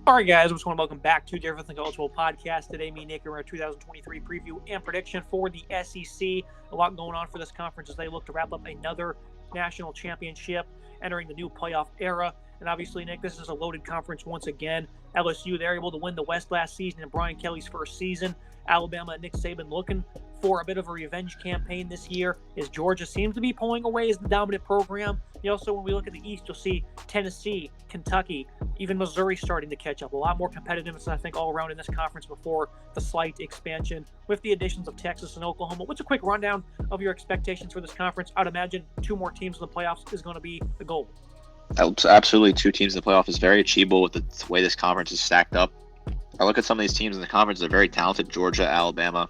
All right, guys, I just want to welcome back to the Everything Eligible podcast. Today, me and Nick are our 2023 preview and prediction for the SEC. A lot going on for this conference as they look to wrap up another national championship, entering the new playoff era. And obviously, Nick, this is a loaded conference once again. LSU, they're able to win the West last season in Brian Kelly's first season. Alabama and Nick Saban looking for a bit of a revenge campaign this year, as Georgia seems to be pulling away as the dominant program. Also, when we look at the East, you'll see Tennessee, Kentucky, even Missouri starting to catch up. A lot more competitiveness, I think, all around in this conference before the slight expansion with the additions of Texas and Oklahoma. What's a quick rundown of your expectations for this conference? I'd imagine 2 more teams in the playoffs is going to be the goal. Absolutely, 2 teams in the playoff is very achievable with the way this conference is stacked up. I look at some of these teams in the conference; they're very talented. Georgia, Alabama.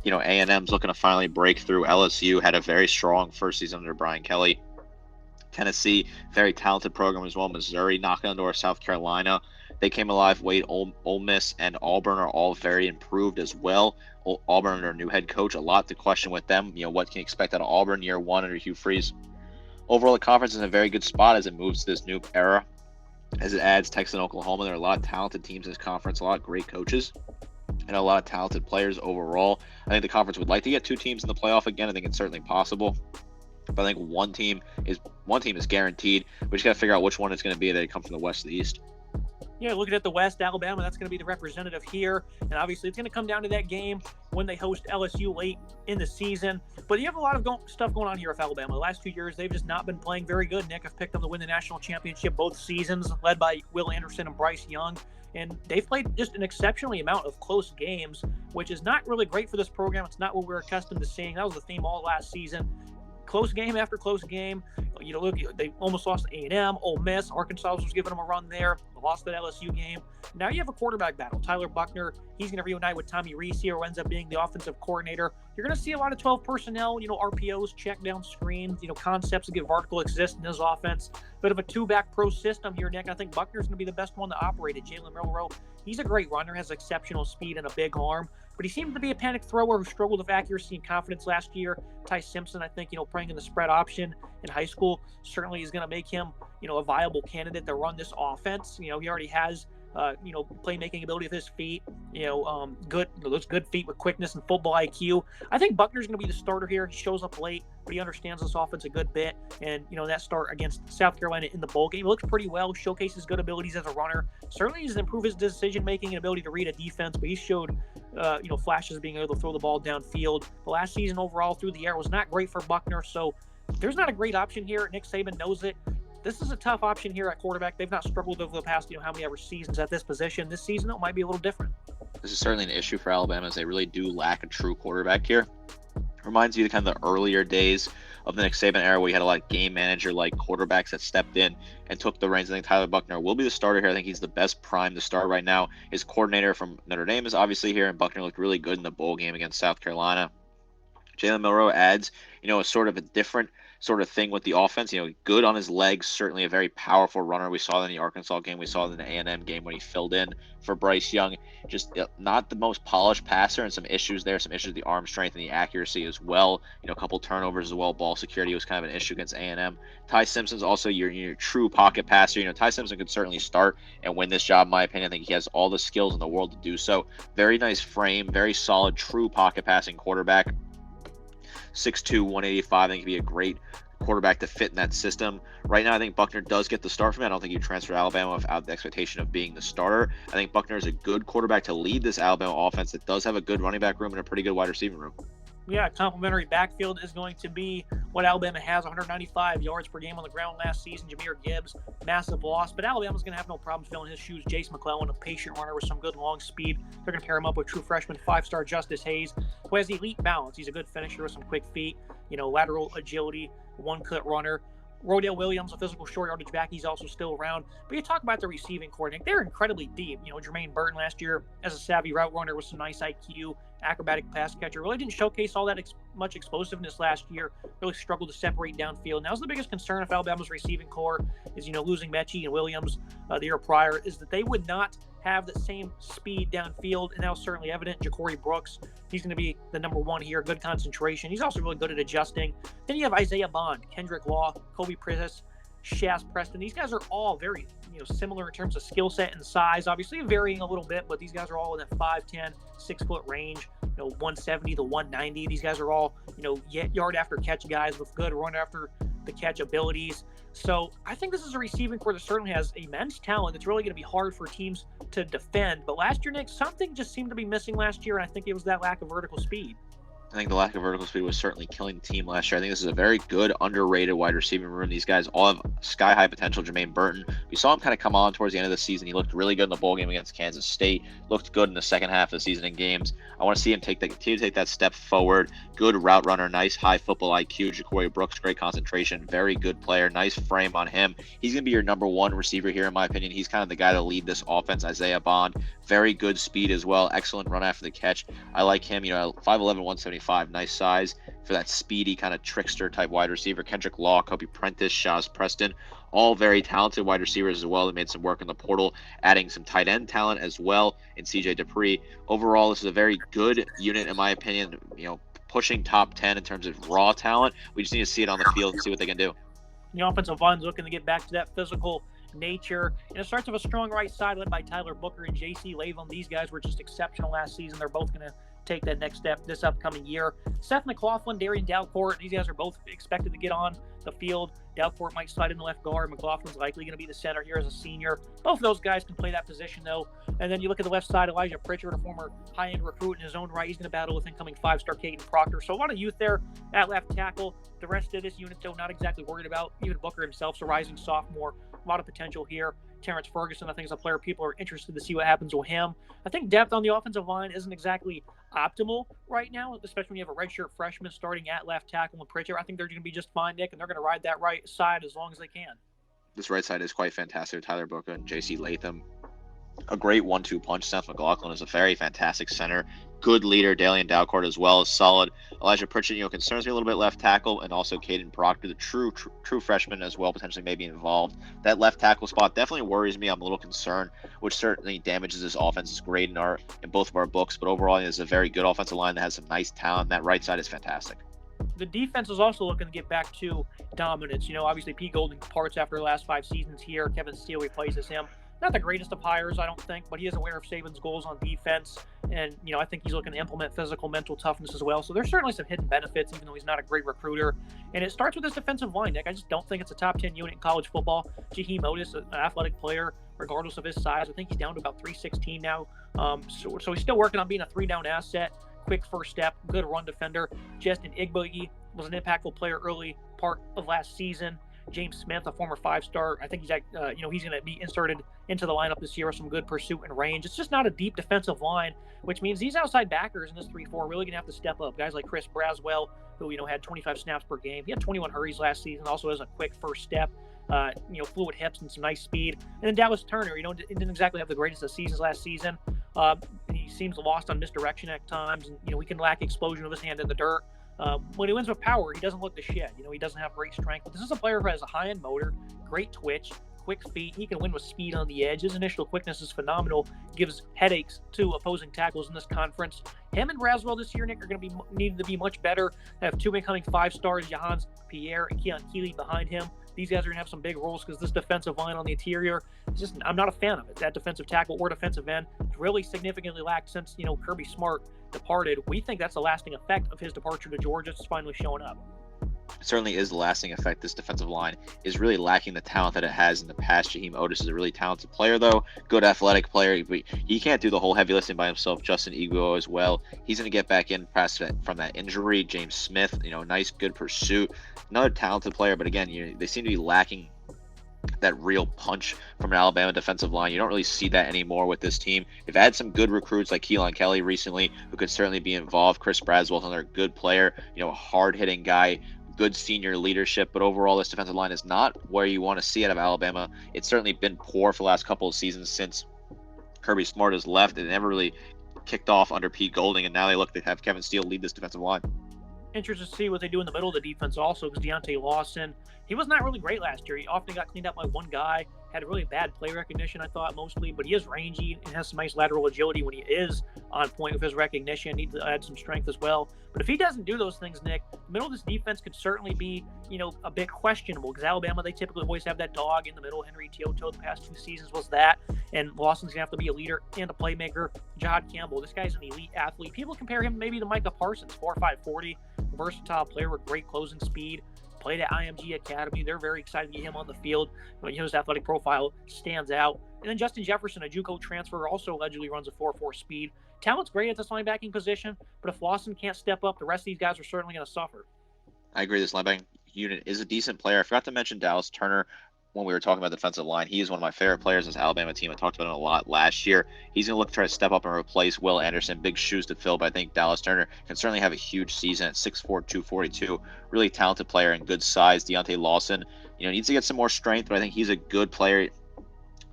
A&M's looking to finally break through. LSU had a very strong first season under Brian Kelly. Tennessee, very talented program as well. Missouri knocking on the door. South Carolina, they came alive. Wade, Ole Miss, and Auburn are all very improved as well. Auburn under a new head coach, a lot to question with them. What can you expect out of Auburn year 1 under Hugh Freeze? Overall, the conference is in a very good spot as it moves to this new era. As it adds Texas and Oklahoma, there are a lot of talented teams in this conference, a lot of great coaches, and a lot of talented players overall. I think the conference would like to get 2 teams in the playoff again. I think it's certainly possible. But I think one team is guaranteed. We just got to figure out which one it's going to be that come from the West to the East. Yeah, looking at the West, Alabama, that's going to be the representative here. And obviously, it's going to come down to that game when they host LSU late in the season. But you have a lot of stuff going on here with Alabama. The last 2 years, they've just not been playing very good. Nick, I've picked them to win the national championship both seasons, led by Will Anderson and Bryce Young. And they've played just an exceptionally amount of close games, which is not really great for this program. It's not what we're accustomed to seeing. That was the theme all last season. Close game after close game. Look, they almost lost to A&M, Ole Miss. Arkansas was giving them a run there. They lost that LSU game. Now you have a quarterback battle. Tyler Buchner, he's going to reunite with Tommy Rees here, who ends up being the offensive coordinator. You're going to see a lot of 12 personnel, RPOs, check down screens, concepts that give vertical assist in his offense. Bit of a 2-back pro system here, Nick. I think Buchner's going to be the best one to operate it. Jalen Milroe, he's a great runner, has exceptional speed and a big arm. But he seemed to be a panic thrower who struggled with accuracy and confidence last year. Ty Simpson, I think, playing in the spread option in high school certainly is going to make him, a viable candidate to run this offense. He already has, playmaking ability with his feet, those good feet with quickness and football IQ. I think Buckner's going to be the starter here. He shows up late, but he understands this offense a good bit. And, that start against South Carolina in the bowl game, he looks pretty well, showcases good abilities as a runner. Certainly needs to improve his decision-making and ability to read a defense, but he showed, flashes of being able to throw the ball downfield. The last season overall through the air was not great for Buchner, so there's not a great option here. Nick Saban knows it. This is a tough option here at quarterback. They've not struggled over the past, how many ever seasons at this position. This season, it might be a little different. This is certainly an issue for Alabama as they really do lack a true quarterback here. Reminds you of kind of the earlier days of the Nick Saban era where you had a lot of game manager-like quarterbacks that stepped in and took the reins. I think Tyler Buchner will be the starter here. I think he's the best prime to start right now. His coordinator from Notre Dame is obviously here, and Buchner looked really good in the bowl game against South Carolina. Jalen Milroe adds, a sort of a different sort of thing with the offense. Good on his legs, certainly a very powerful runner. We saw that in the Arkansas game. We saw it in the A&M game when he filled in for Bryce Young. Just not the most polished passer, and some issues there, some issues with the arm strength and the accuracy as well. A couple turnovers as well. Ball security was kind of an issue against A&M. Ty Simpson's also your true pocket passer. Ty Simpson could certainly start and win this job, in my opinion. I think he has all the skills in the world to do so. Very nice frame, very solid, true pocket passing quarterback. 6'2", 185. I think he'd be a great quarterback to fit in that system. Right now, I think Buchner does get the start from it. I don't think you transfer to Alabama without the expectation of being the starter. I think Buchner is a good quarterback to lead this Alabama offense that does have a good running back room and a pretty good wide receiving room. Yeah, complimentary backfield is going to be what Alabama has, 195 yards per game on the ground last season. Jahmyr Gibbs, massive loss, but Alabama's going to have no problem filling his shoes. Jace McClellan, a patient runner with some good long speed. They're going to pair him up with true freshman 5-star Justice Hayes, who has elite balance. He's a good finisher with some quick feet, lateral agility, one-cut runner. Rodale Williams, a physical short yardage back, he's also still around. But you talk about the receiving coordinator, they're incredibly deep. Jermaine Burton last year as a savvy route runner with some nice IQ, acrobatic pass catcher. Really didn't showcase all that much explosiveness last year. Really struggled to separate downfield. Now, the biggest concern of Alabama's receiving core is, losing Mechie and Williams the year prior, is that they would not have the same speed downfield, and that was certainly evident. Ja'Cory Brooks, he's going to be the number one here. Good concentration. He's also really good at adjusting. Then you have Isaiah Bond, Kendrick Law, Kobe Pritis, Shaz Preston. These guys are all very, similar in terms of skill set and size. Obviously varying a little bit, but these guys are all in that 5'10", 6-foot range. 170 to 190. These guys are all yard after catch guys with good run after the catch abilities. So I think this is a receiving corps that certainly has immense talent. It's really going to be hard for teams to defend. But last year, Nick, something just seemed to be missing last year, and I think it was that lack of vertical speed. I think the lack of vertical speed was certainly killing the team last year. I think this is a very good, underrated wide receiving room. These guys all have sky-high potential. Jermaine Burton, we saw him kind of come on towards the end of the season. He looked really good in the bowl game against Kansas State. Looked good in the second half of the season in games. I want to see him continue to take that step forward. Good route runner, nice high football IQ. Ja'Cory Brooks, great concentration, very good player. Nice frame on him. He's going to be your number one receiver here, in my opinion. He's kind of the guy to lead this offense. Isaiah Bond, very good speed as well. Excellent run after the catch. I like him. 5'11", 175, nice size for that speedy kind of trickster type wide receiver. Kendrick Law, Kobe Prentice, Shaz Preston, all very talented wide receivers as well. They made some work in the portal, adding some tight end talent as well in CJ Dupree. Overall, this is a very good unit in my opinion. Pushing top 10 in terms of raw talent. We just need to see it on the field and see what they can do. The offensive line's looking to get back to that physical nature. And it starts with a strong right side led by Tyler Booker and J.C. Latham. These guys were just exceptional last season. They're both going to take that next step this upcoming year. Seth McLaughlin, Darian Dalcourt, these guys are both expected to get on the field. Dalcourt might slide in the left guard. McLaughlin's likely going to be the center here as a senior. Both of those guys can play that position, though. And then you look at the left side, Elijah Pritchard, a former high-end recruit in his own right. He's going to battle with incoming five-star Caden Proctor. So a lot of youth there at left tackle. The rest of this unit, though, not exactly worried about. Even Booker himself's a rising sophomore. A lot of potential here. Terrence Ferguson, I think, is a player people are interested to see what happens with him. I think depth on the offensive line isn't exactly optimal right now, especially when you have a redshirt freshman starting at left tackle and Pritchard. I think they're going to be just fine, Nick, and they're going to ride that right side as long as they can. This right side is quite fantastic. Tyler Booker and J.C. Latham. A great 1-2 punch. Seth McLaughlin is a very fantastic center. Good leader. Darian Dalcourt as well is solid. Elijah Pritchard, concerns me a little bit left tackle, and also Caden Proctor, the true freshman as well, potentially maybe involved. That left tackle spot definitely worries me. I'm a little concerned, which certainly damages this offense's grade in both of our books. But overall, it's a very good offensive line that has some nice talent. That right side is fantastic. The defense is also looking to get back to dominance. Obviously Pete Golding departs after the last 5 seasons here. Kevin Steele replaces him. Not the greatest of hires, I don't think, but he is aware of Saban's goals on defense. And, I think he's looking to implement physical, mental toughness as well. So there's certainly some hidden benefits, even though he's not a great recruiter. And it starts with this defensive line, Nick. I just don't think it's a top 10 unit in college football. Jaheim Otis, an athletic player, regardless of his size. I think he's down to about 316 now. So he's still working on being a 3-down asset. Quick first step, good run defender. Justin Igboigi was an impactful player early part of last season. James Smith, a former 5-star, I think he's going to be inserted into the lineup this year with some good pursuit and range. It's just not a deep defensive line, which means these outside backers in this 3-4 are really going to have to step up. Guys like Chris Braswell, who had 25 snaps per game. He had 21 hurries last season. Also has a quick first step. Fluid hips and some nice speed. And then Dallas Turner, didn't exactly have the greatest of seasons last season. He seems lost on misdirection at times, and he can lack explosion with his hand in the dirt. When he wins with power, he doesn't look the shed. He doesn't have great strength. But this is a player who has a high-end motor, great twitch, quick feet. He can win with speed on the edge. His initial quickness is phenomenal. Gives headaches to opposing tackles in this conference. Him and Braswell this year, Nick, are going to be needed to be much better. They have 2 incoming 5-stars, Johans Pierre and Keon Keeley behind him. These guys are going to have some big roles because this defensive line on the interior, I'm not a fan of it. That defensive tackle or defensive end really significantly lacked since, Kirby Smart departed. We think that's a lasting effect of his departure to Georgia. It's finally showing up. It certainly is the lasting effect. This defensive line is really lacking the talent that it has in the past. Jaheim Otis is a really talented player, though. Good athletic player. But he can't do the whole heavy lifting by himself. Justin Igbo as well. He's going to get back in from that injury. James Smith, nice, good pursuit. Another talented player, but again, they seem to be lacking that real punch from an Alabama defensive line. You don't really see that anymore with this team. They've had some good recruits like Keelan Kelly recently who could certainly be involved. Chris Braswell, another good player, a hard-hitting guy, good senior leadership, but overall this defensive line is not where you want to see it out of Alabama. It's certainly been poor for the last couple of seasons since Kirby Smart has left. It never really kicked off under Pete Golding, and now they look to have Kevin Steele lead this defensive line. Interested to see what they do in the middle of the defense also, because Deontay Lawson, he was not really great last year. He often got cleaned up by one guy. had really bad play recognition, I thought, mostly, but he is rangy and has some nice lateral agility when he is on point with his recognition. Needs to add some strength as well. But if he doesn't do those things, Nick, the middle of this defense could certainly be, a bit questionable, because Alabama, they typically always have that dog in the middle. Henry To'oTo'o the past 2 seasons was that, and Lawson's gonna have to be a leader and a playmaker. Jahad Campbell, this guy's an elite athlete. People compare him maybe to Micah Parsons, 4'5", 40, versatile player with great closing speed. Played at IMG Academy. They're very excited to get him on the field. His athletic profile stands out. And then Justin Jefferson, a JUCO transfer, also allegedly runs a 4.4 speed. Talent's great at this linebacking position, but if Lawson can't step up, the rest of these guys are certainly going to suffer. I agree. This linebacking unit is a decent player. I forgot to mention Dallas Turner when we were talking about the defensive line. He is one of my favorite players in this Alabama team. I talked about him a lot last year. He's going to look to try to step up and replace Will Anderson. Big shoes to fill, but I think Dallas Turner can certainly have a huge season at 6'4", 242. Really talented player and good size. Deontay Lawson, needs to get some more strength, but I think he's a good player.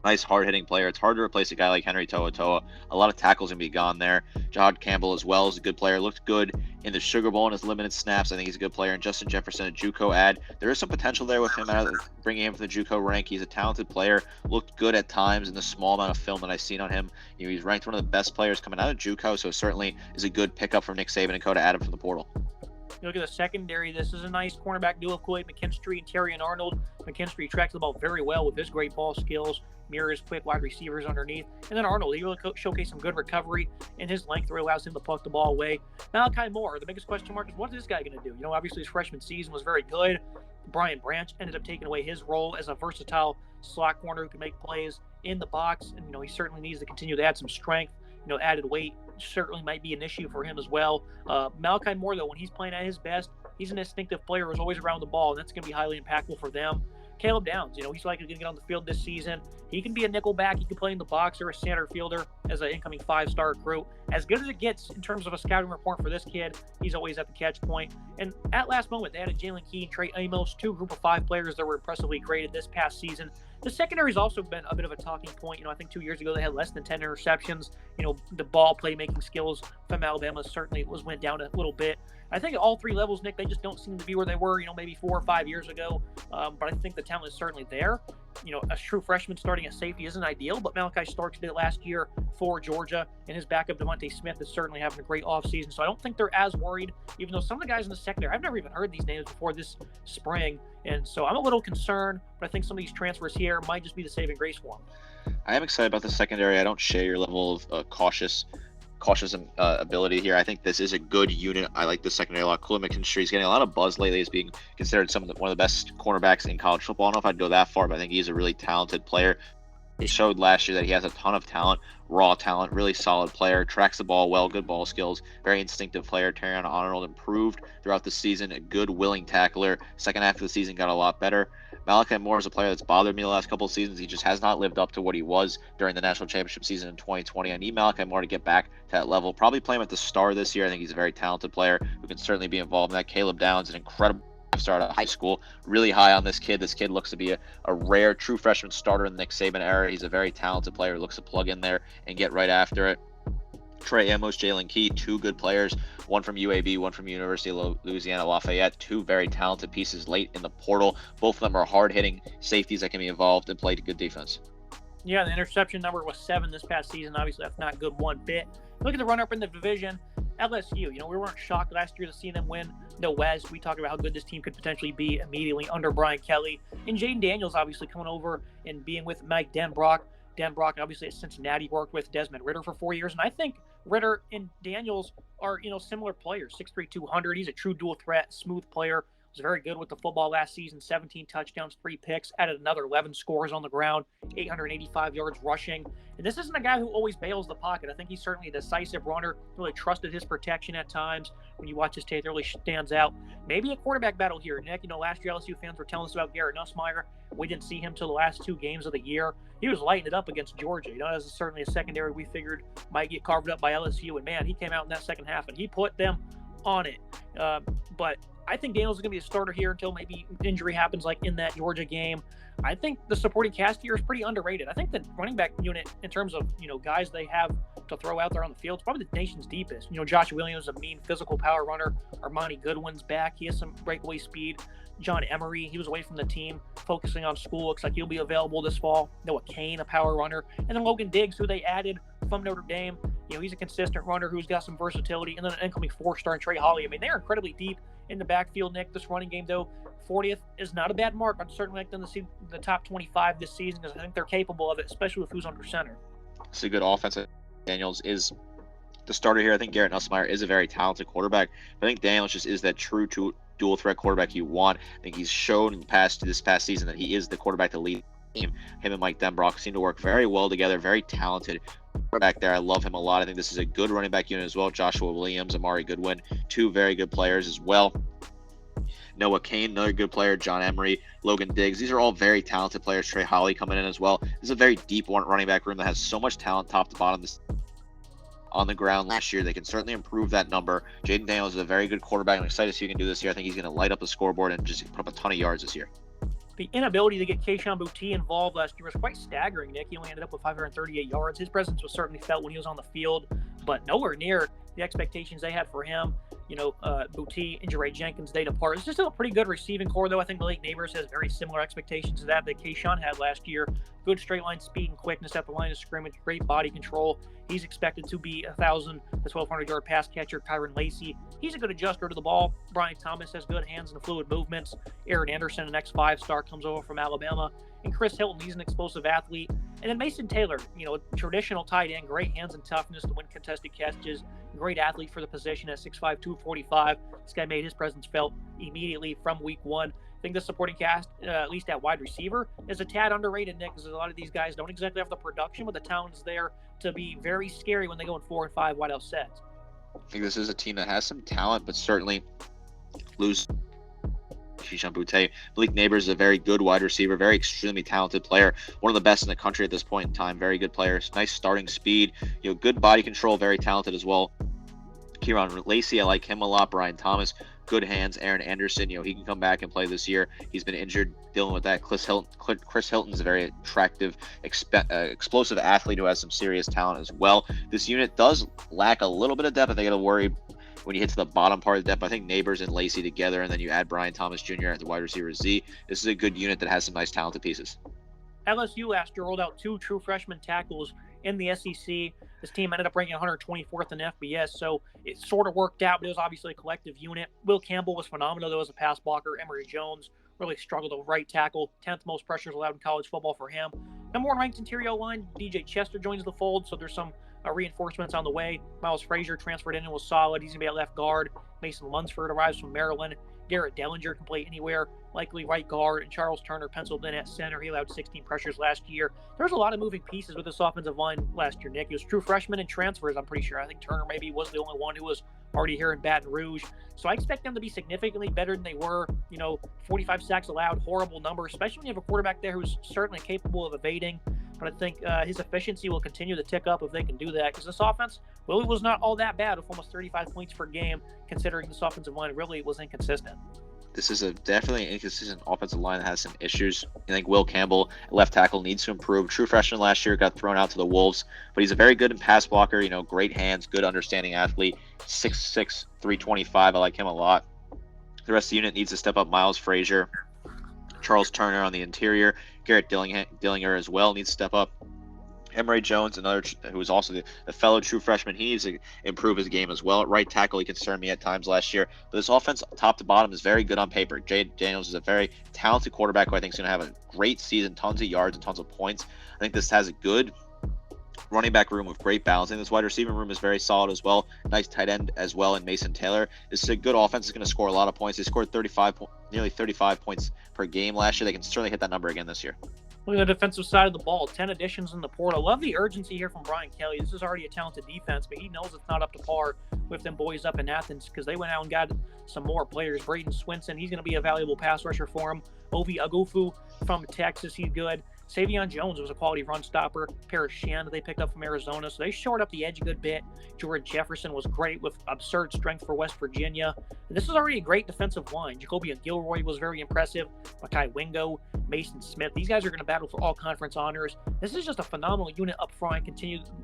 Nice hard-hitting player. It's hard to replace a guy like Henry To'oTo'o. A lot of tackles going to be gone there. Jahad Campbell as well is a good player. Looked good in the Sugar Bowl in his limited snaps. I think he's a good player. And Justin Jefferson, a JUCO ad. There is some potential there with him bringing him from the JUCO rank. He's a talented player. Looked good at times in the small amount of film that I've seen on him. He's ranked one of the best players coming out of JUCO, so certainly is a good pickup from Nick Saban and co to add him from the portal. You look at the secondary, this is a nice cornerback duo of Kool-Aid McKinstry and Terrion Arnold. McKinstry tracks the ball very well with his great ball skills, mirrors quick wide receivers underneath. And then Arnold, he really showcased some good recovery, and his length really allows him to puck the ball away. Malachi Moore, the biggest question mark is, what is this guy going to do? Obviously his freshman season was very good. Brian Branch ended up taking away his role as a versatile slot corner who can make plays in the box. And, he certainly needs to continue to add some strength. Added weight certainly might be an issue for him as well. Malachi Moore, though, when he's playing at his best, he's an instinctive player who's always around the ball, and that's going to be highly impactful for them. Caleb Downs, he's likely going to get on the field this season. He can be a nickel back. He can play in the box or a center fielder as an incoming 5-star recruit. As good as it gets in terms of a scouting report for this kid, he's always at the catch point. And at last moment, they added Jalen Key and Trey Amos, 2 group of 5 players that were impressively graded this past season. The secondary's also been a bit of a talking point. I think 2 years ago they had less than 10 interceptions. The ball playmaking skills from Alabama certainly went down a little bit. I think at all 3 levels, Nick, they just don't seem to be where they were, maybe 4 or 5 years ago. But I think the talent is certainly there. A true freshman starting at safety isn't ideal, but Malachi Starks did it last year for Georgia, and his backup Devontae Smith is certainly having a great offseason. So I don't think they're as worried, even though some of the guys in the secondary, I've never even heard these names before this spring. And so I'm a little concerned, but I think some of these transfers here might just be the saving grace for them. I am excited about the secondary. I don't share your level of cautious ability here. I think this is a good unit. I like the secondary a lot. Kool-Aid McKinstry is getting a lot of buzz lately as being considered one of the best cornerbacks in college football. I don't know if I'd go that far, but I think he's a really talented player. He showed last year that he has a ton of talent, raw talent, really solid player, tracks the ball well, good ball skills, very instinctive player. Terrion Arnold improved throughout the season, a good, willing tackler. Second half of the season got a lot better. Malachi Moore is a player that's bothered me the last couple of seasons. He just has not lived up to what he was during the national championship season in 2020. I need Malachi Moore to get back to that level. Probably play him at the star this year. I think he's a very talented player who can certainly be involved in that. Caleb Downs, an incredible start out of high school. Really high on this kid. This kid looks to be a rare true freshman starter in the Nick Saban era. He's a very talented player who looks to plug in there and get right after it. Trey Amos, Jalen Key, 2 good players, one from UAB, one from University of Louisiana Lafayette, 2 very talented pieces late in the portal. Both of them are hard-hitting safeties that can be involved and play good defense. Yeah, the interception number was 7 this past season. Obviously, that's not good one bit. Look at the run-up in the division. LSU, we weren't shocked last year to see them win the West. We talked about how good this team could potentially be immediately under Brian Kelly. And Jaden Daniels obviously coming over and being with Mike Denbrock. Denbrock, obviously at Cincinnati, worked with Desmond Ridder for 4 years. And I think Ridder and Daniels are, similar players. 6'3", 200. He's a true dual threat, smooth player. Was very good with the football last season. 17 touchdowns, 3 picks, added another 11 scores on the ground, 885 yards rushing. And this isn't a guy who always bails the pocket. I think he's certainly a decisive runner, really trusted his protection at times. When you watch his tape, it really stands out. Maybe a quarterback battle here, Nick. Last year LSU fans were telling us about Garrett Nussmeier. We didn't see him till the last 2 games of the year. He was lighting it up against Georgia. That was certainly a secondary we figured might get carved up by LSU. And, man, he came out in that second half, and he put them on it. But I think Daniels is going to be a starter here until maybe injury happens like in that Georgia game. I think the supporting cast here is pretty underrated. I think the running back unit in terms of, guys they have to throw out there on the field is probably the nation's deepest. Josh Williams, a mean physical power runner. Armani Goodwin's back. He has some breakaway speed. John Emery, he was away from the team, focusing on school. Looks like he'll be available this fall. Noah Kane, a power runner. And then Logan Diggs, who they added from Notre Dame. He's a consistent runner who's got some versatility. And then an incoming 4-star in Trey Holly. I mean, they're incredibly deep in the backfield, Nick. This running game, though, 40th is not a bad mark. I'd certainly like them to see the top 25 this season because I think they're capable of it, especially with who's under center. It's a good offense. Daniels is the starter here. I think Garrett Nussmeier is a very talented quarterback. But I think Daniels just is that true dual threat quarterback you want. I think he's shown in this past season that he is the quarterback to lead the team. Him and Mike Denbrock seem to work very well together. Very talented quarterback there. I love him a lot. I think this is a good running back unit as well. Joshua Williams, Amari Goodwin, two very good players as well. Noah Kane, another good player. John Emery, Logan Diggs. These are all very talented players. Trey Holly coming in as well. This is a very deep running back room that has so much talent top to bottom. On the ground last year, they can certainly improve that number. Jaden Daniels is a very good quarterback. I'm excited to see what he can do this year. I think he's going to light up the scoreboard and just put up a ton of yards this year. The inability to get Kayshon Boutte involved last year was quite staggering, Nick. He only ended up with 538 yards. His presence was certainly felt when he was on the field, but nowhere near the expectations they had for him. Boutte and Jeray Jenkins, they depart. It's just still a pretty good receiving core, though. I think Malik Neighbors has very similar expectations to that Kayshon had last year. Good straight line speed and quickness at the line of scrimmage, great body control. He's expected to be 1,000 to 1,200 yard pass catcher. Kyron Lacey, he's a good adjuster to the ball. Brian Thomas has good hands and fluid movements. Aaron Anderson, an ex-5-star, comes over from Alabama. And Chris Hilton, he's an explosive athlete. And then Mason Taylor, a traditional tight end, great hands and toughness to win contested catches. Great athlete for the position at 6'5", 245. This guy made his presence felt immediately from week one. I think the supporting cast, at least at wide receiver, is a tad underrated, Nick, because a lot of these guys don't exactly have the production, but the talent is there to be very scary when they go in 4 and 5 wideout sets. I think this is a team that has some talent, but certainly lose Kayshon Boutte. Malik Neighbors is a very good wide receiver, very extremely talented player, one of the best in the country at this point in time. Very good player, nice starting speed, good body control, very talented as well. Kyron Lacey, I like him a lot. Brian Thomas, good hands. Aaron Anderson, he can come back and play this year. He's been injured, dealing with that. Chris Hilton's a very attractive, explosive athlete who has some serious talent as well. This unit does lack a little bit of depth. I think it'll worry when you hit to the bottom part of the depth. I think Neighbors and Lacey together, and then you add Brian Thomas Jr. at the wide receiver Z. This is a good unit that has some nice talented pieces. LSU last year rolled out 2 true freshman tackles in the SEC. This team ended up ranking 124th in FBS, so it sort of worked out, but it was obviously a collective unit. Will Campbell was phenomenal, though, as a pass blocker. Emory Jones really struggled at right tackle. 10th most pressures allowed in college football for him. Number 1 ranked interior line, DJ Chester joins the fold, so there's some reinforcements on the way. Miles Frazier transferred in and was solid. He's going to be at left guard. Mason Lunsford arrives from Maryland. Garrett Dellinger can play anywhere, likely right guard, and Charles Turner penciled in at center. He allowed 16 pressures last year. There's a lot of moving pieces with this offensive line last year, Nick. It was true freshmen and transfers, I'm pretty sure. I think Turner maybe was the only one who was already here in Baton Rouge. So I expect them to be significantly better than they were. 45 sacks allowed, horrible number, especially when you have a quarterback there who's certainly capable of evading. But I think his efficiency will continue to tick up if they can do that, because this offense really was not all that bad with almost 35 points per game, considering this offensive line really was inconsistent. This is definitely an inconsistent offensive line that has some issues. I think Will Campbell, left tackle, needs to improve. True freshman last year, got thrown out to the Wolves, but he's a very good pass blocker, great hands, good understanding athlete, 6'6", 325. I like him a lot. The rest of the unit needs to step up. Miles Frazier, Charles Turner on the interior, Garrett Dillinger as well needs to step up. Emory Jones, another who is also the fellow true freshman, he needs to improve his game as well. At right tackle, he concerned me at times last year. But this offense, top to bottom, is very good on paper. Jay Daniels is a very talented quarterback who I think is going to have a great season, tons of yards and tons of points. I think this has a good running back room with great balance. And this wide receiver room is very solid as well. Nice tight end as well in Mason Taylor. This is a good offense. It's going to score a lot of points. They scored nearly 35 points per game last year. They can certainly hit that number again this year. Look at the defensive side of the ball. 10 additions in the portal. Love the urgency here from Brian Kelly. This is already a talented defense, but he knows it's not up to par with them boys up in Athens because they went out and got some more players. Braden Swinson, he's going to be a valuable pass rusher for him. Ovi Agufu from Texas, he's good. Savion Jones was a quality run stopper. Paris Shan they picked up from Arizona, so they shored up the edge a good bit. Jordan Jefferson was great with absurd strength for West Virginia. And this is already a great defensive line. Jacobian Gilroy was very impressive. Makai Wingo, Mason Smith. These guys are going to battle for all conference honors. This is just a phenomenal unit up front.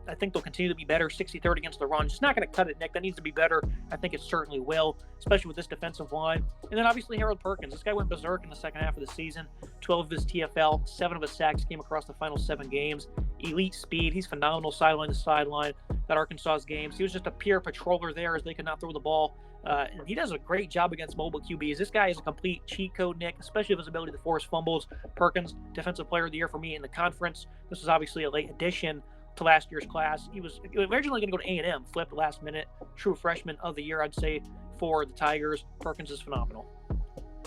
I think they'll continue to be better. 63rd against the run. Just not going to cut it, Nick. That needs to be better. I think it certainly will, especially with this defensive line. And then obviously Harold Perkins. This guy went berserk in the second half of the season. 12 of his TFL, 7 of his sacks came across the final 7 games. Elite speed. He's phenomenal sideline to sideline at Arkansas's games. He was just a pure patroller there as they could not throw the ball. And he does a great job against mobile QBs. This guy is a complete cheat code, Nick, especially with his ability to force fumbles. Perkins, Defensive Player of the Year for me in the conference. This is obviously a late addition to last year's class. He was originally going to go to A&M, flipped last minute. True freshman of the year, I'd say, for the Tigers. Perkins is phenomenal.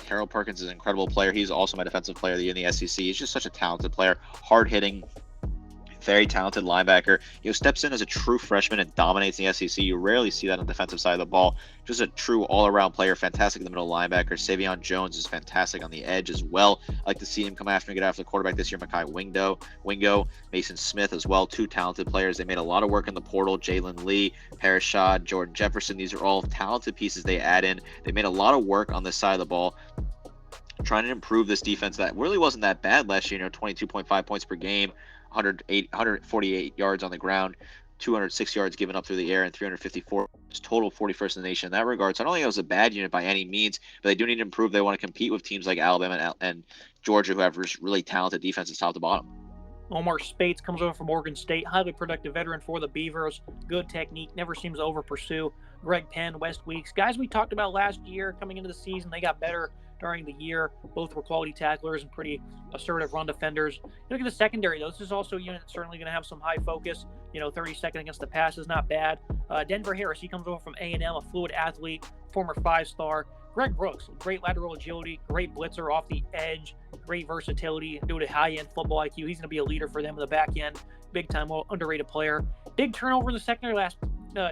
Harold Perkins is an incredible player. He's also my Defensive Player of the Year in the SEC. He's just such a talented player, hard-hitting, very talented linebacker. Steps in as a true freshman and dominates the SEC. You rarely see that on the defensive side of the ball. Just a true all-around player, fantastic in the middle linebacker. Savion Jones is fantastic on the edge as well. I like to see him come after and get after the quarterback this year. Mekhi Wingo, Mason Smith as well, 2 talented players. They made a lot of work in the portal. Jalen Lee, Parashad, Jordan Jefferson. These are all talented pieces they add in. They made a lot of work on this side of the ball, trying to improve this defense that really wasn't that bad last year. 22.5 points per game, 148 yards on the ground, 206 yards given up through the air, and 354 total, 41st in the nation in that regard. So I don't think it was a bad unit by any means, but they do need to improve. They want to compete with teams like Alabama and Georgia, who have really talented defenses top to bottom. Omar Spates comes over from Oregon State, highly productive veteran for the Beavers. Good technique, never seems to over-pursue. Greg Penn, West Weeks, guys we talked about last year coming into the season, they got better during the year. Both were quality tacklers and pretty assertive run defenders. You look at the secondary, though. This is also a unit that's certainly going to have some high focus. 32nd against the pass is not bad. Denver Harris, he comes over from A&M, a fluid athlete, former 5-star. Greg Brooks, great lateral agility, great blitzer off the edge, great versatility, due to high-end football IQ. He's going to be a leader for them in the back end. Big-time, underrated player. Big turnover in the secondary last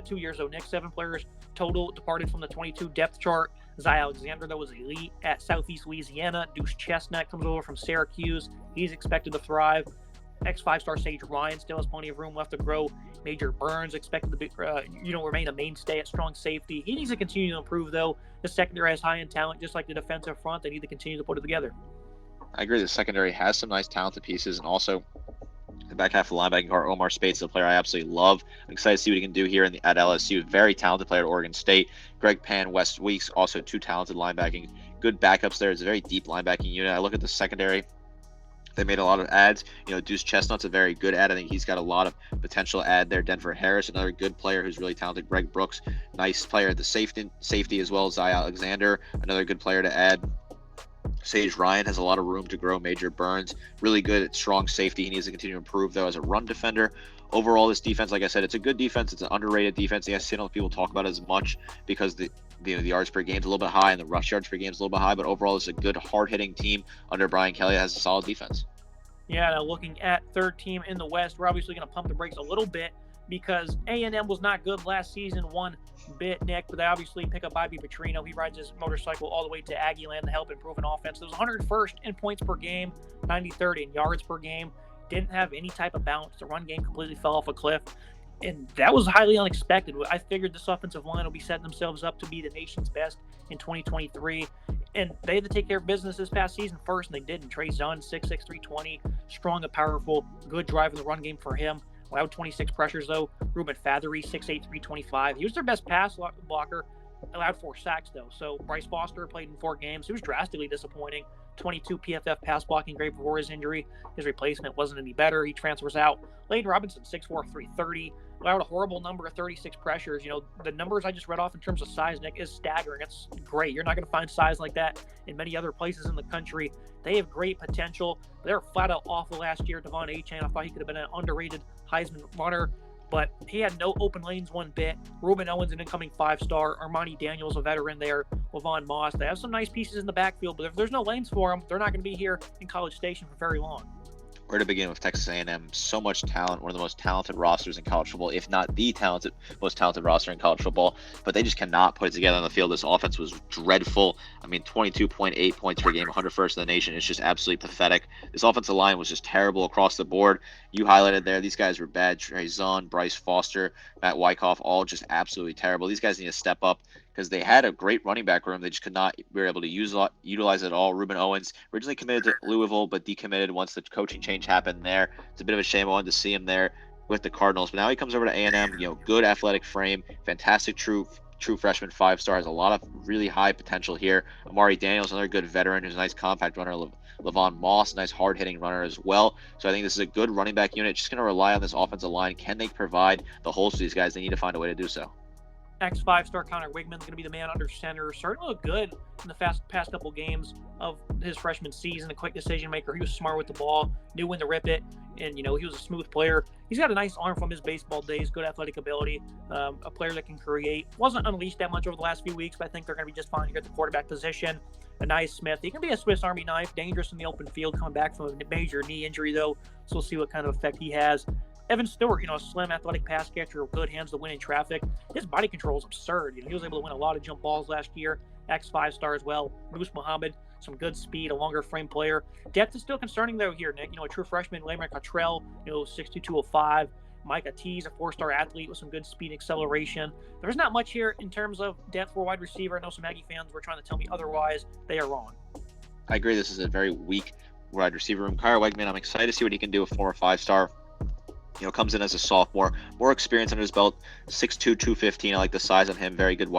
2 years, though. Nick, 7 players total departed from the 22 depth chart. Zy Alexander, though, was elite at Southeast Louisiana. Deuce Chestnut comes over from Syracuse. He's expected to thrive. Ex-5-star Sage Ryan still has plenty of room left to grow. Major Burns expected to be, remain a mainstay at strong safety. He needs to continue to improve, though. The secondary has high-end talent, just like the defensive front. They need to continue to put it together. I agree. The secondary has some nice talented pieces, and also the back half of the linebacking core, Omar Spates is a player I absolutely love. I'm excited to see what he can do here at LSU. Very talented player at Oregon State. Greg Penn, West Weeks, also 2 talented linebacking. Good backups there. It's a very deep linebacking unit. I look at the secondary. They made a lot of ads. Deuce Chestnut's a very good ad. I think he's got a lot of potential ad there. Denver Harris, another good player who's really talented. Greg Brooks, nice player at the safety as well. Zy Alexander, another good player to add. Sage Ryan has a lot of room to grow. Major Burns, really good at strong safety. He needs to continue to improve, though, as a run defender. Overall, this defense, like I said, it's a good defense. It's an underrated defense. Yes, I don't know if people talk about it as much because the yards per game is a little bit high and the rush yards per game is a little bit high, but overall, it's a good, hard-hitting team under Brian Kelly that has a solid defense. Yeah, now looking at third team in the West, we're obviously going to pump the brakes a little bit because A&M was not good last season one bit, Nick, but they obviously pick up Bobby Petrino. He rides his motorcycle all the way to Aggie Land to help improve an offense. It was 101st in points per game, 93rd in yards per game. Didn't have any type of bounce. The run game completely fell off a cliff, and that was highly unexpected. I figured this offensive line will be setting themselves up to be the nation's best in 2023, and they had to take care of business this past season first, and they didn't. Trey Zunn, 6'6", 320, strong and powerful, good drive in the run game for him. Allowed 26 pressures, though. Ruben Fathery, 6'8", 325. He was their best pass blocker. Allowed 4 sacks, though. So Bryce Foster played in 4 games. He was drastically disappointing. 22 PFF pass blocking grade before his injury. His replacement wasn't any better. He transfers out. Layden Robinson, 6'4", 330. Allowed a horrible number of 36 pressures. The numbers I just read off in terms of size, Nick, is staggering. It's great. You're not going to find size like that in many other places in the country. They have great potential. They were flat out awful last year. Devon Achane, I thought he could have been an underrated Heisman runner, but he had no open lanes one bit. Ruben Owens, an incoming 5-star. Armani Daniels, a veteran there. Lavon Moss. They have some nice pieces in the backfield, but if there's no lanes for them, they're not going to be here in College Station for very long. Where to begin with Texas A&M? So much talent, one of the most talented rosters in college football, if not the most talented roster in college football, but they just cannot put it together on the field. This offense was dreadful. 22.8 points per game, 101st in the nation. It's just absolutely pathetic. This offensive line was just terrible across the board. You highlighted there, these guys were bad. Trey Zunn, Bryce Foster, Matt Wyckoff, all just absolutely terrible. These guys need to step up, because they had a great running back room. They just could not be able to utilize it all. Ruben Owens originally committed to Louisville, but decommitted once the coaching change happened there. It's a bit of a shame. I wanted to see him there with the Cardinals, but now he comes over to A&M. Good athletic frame, fantastic true freshman 5-star, has a lot of really high potential here. Amari Daniels, another good veteran who's a nice compact runner. Levon Moss, nice hard-hitting runner as well. So I think this is a good running back unit. Just going to rely on this offensive line. Can they provide the holes for these guys? They need to find a way to do so. X5-star Connor Wigman's going to be the man under center. Certainly looked good in the past couple games of his freshman season. A quick decision maker. He was smart with the ball, knew when to rip it, and he was a smooth player. He's got a nice arm from his baseball days, good athletic ability, a player that can create. Wasn't unleashed that much over the last few weeks, but I think they're going to be just fine here at the quarterback position. Anais Smith, he can be a Swiss Army knife, dangerous in the open field, coming back from a major knee injury though, so we'll see what kind of effect he has. Evan Stewart, a slim, athletic pass catcher with good hands to win in traffic. His body control is absurd. He was able to win a lot of jump balls last year. X5-star as well. Moose Muhammad, some good speed, a longer frame player. Depth is still concerning though here, Nick. A true freshman, Lamar Cottrell, 6'2", 205. Micah Tees, a 4-star athlete with some good speed and acceleration. There's not much here in terms of depth for wide receiver. I know some Aggie fans were trying to tell me otherwise. They are wrong. I agree. This is a very weak wide receiver room. Kyle Wegman, I'm excited to see what he can do, a former 5-star. Comes in as a sophomore, more experience under his belt, 6'2", 215. I like the size on him. Very good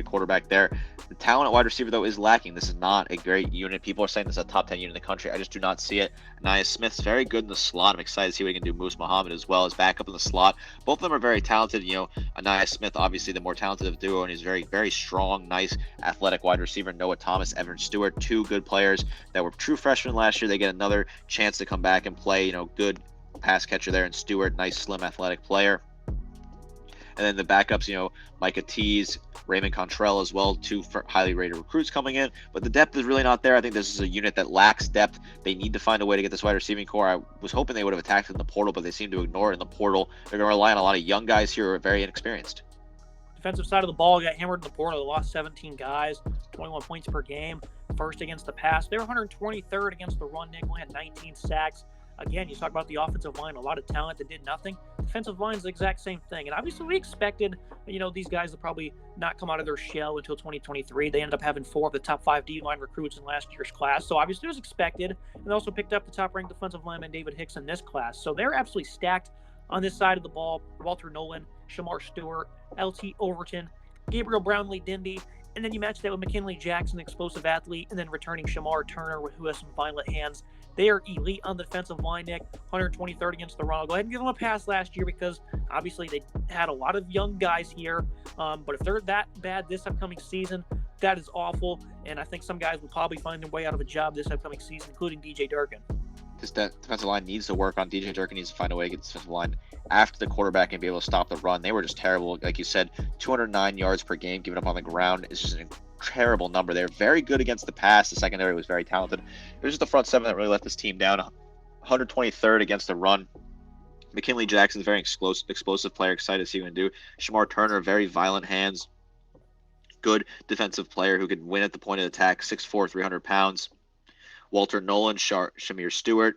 quarterback there. The talent at wide receiver, though, is lacking. This is not a great unit. People are saying this is a top 10 unit in the country. I just do not see it. Anais Smith's very good in the slot. I'm excited to see what he can do. Moose Muhammad as well as backup in the slot. Both of them are very talented. Anais Smith, obviously the more talented of the duo, and he's very, very strong, nice, athletic wide receiver. Noah Thomas, Evan Stewart, two good players that were true freshmen last year. They get another chance to come back and play, good pass catcher there, and Stewart, nice slim athletic player. And then the backups, Micah Tees, Raymond Contrell as well, two highly rated recruits coming in, but the depth is really not there. I think this is a unit that lacks depth. They need to find a way to get this wide receiving core. I was hoping they would have attacked in the portal, but they seem to ignore it in the portal. They're going to rely on a lot of young guys here who are very inexperienced. Defensive side of the ball got hammered in the portal. They lost 17 guys, 21 points per game. First against the pass. They were 123rd against the run. Nick had 19 sacks. Again, you talk about the offensive line, a lot of talent that did nothing. Defensive line is the exact same thing. And obviously we expected, these guys to probably not come out of their shell until 2023. They ended up having 4 of the top 5 D-line recruits in last year's class. So obviously it was expected. And they also picked up the top-ranked defensive lineman David Hicks in this class. So they're absolutely stacked on this side of the ball. Walter Nolan, Shamar Stewart, LT Overton, Gabriel Brownlee Dindy. And then you match that with McKinley Jackson, explosive athlete, and then returning Shamar Turner, who has some violent hands. They are elite on the defensive line, Nick. 123rd against the run. I'll go ahead and give them a pass last year because obviously they had a lot of young guys here. But if they're that bad this upcoming season, that is awful. And I think some guys will probably find their way out of a job this upcoming season, including DJ Durkin. This defensive line needs to work on. DJ Durkin needs to find a way to get this defensive line after the quarterback and be able to stop the run. They were just terrible. Like you said, 209 yards per game given up on the ground is just an terrible number. They're very good against the pass. The secondary was very talented. It was just the front seven that really let this team down. 123rd against the run. McKinley Jackson is a very explosive player. Excited to see what he can do. Shamar Turner, very violent hands. Good defensive player who can win at the point of attack. 6'4", 300 pounds. Walter Nolan, Shamir Stewart,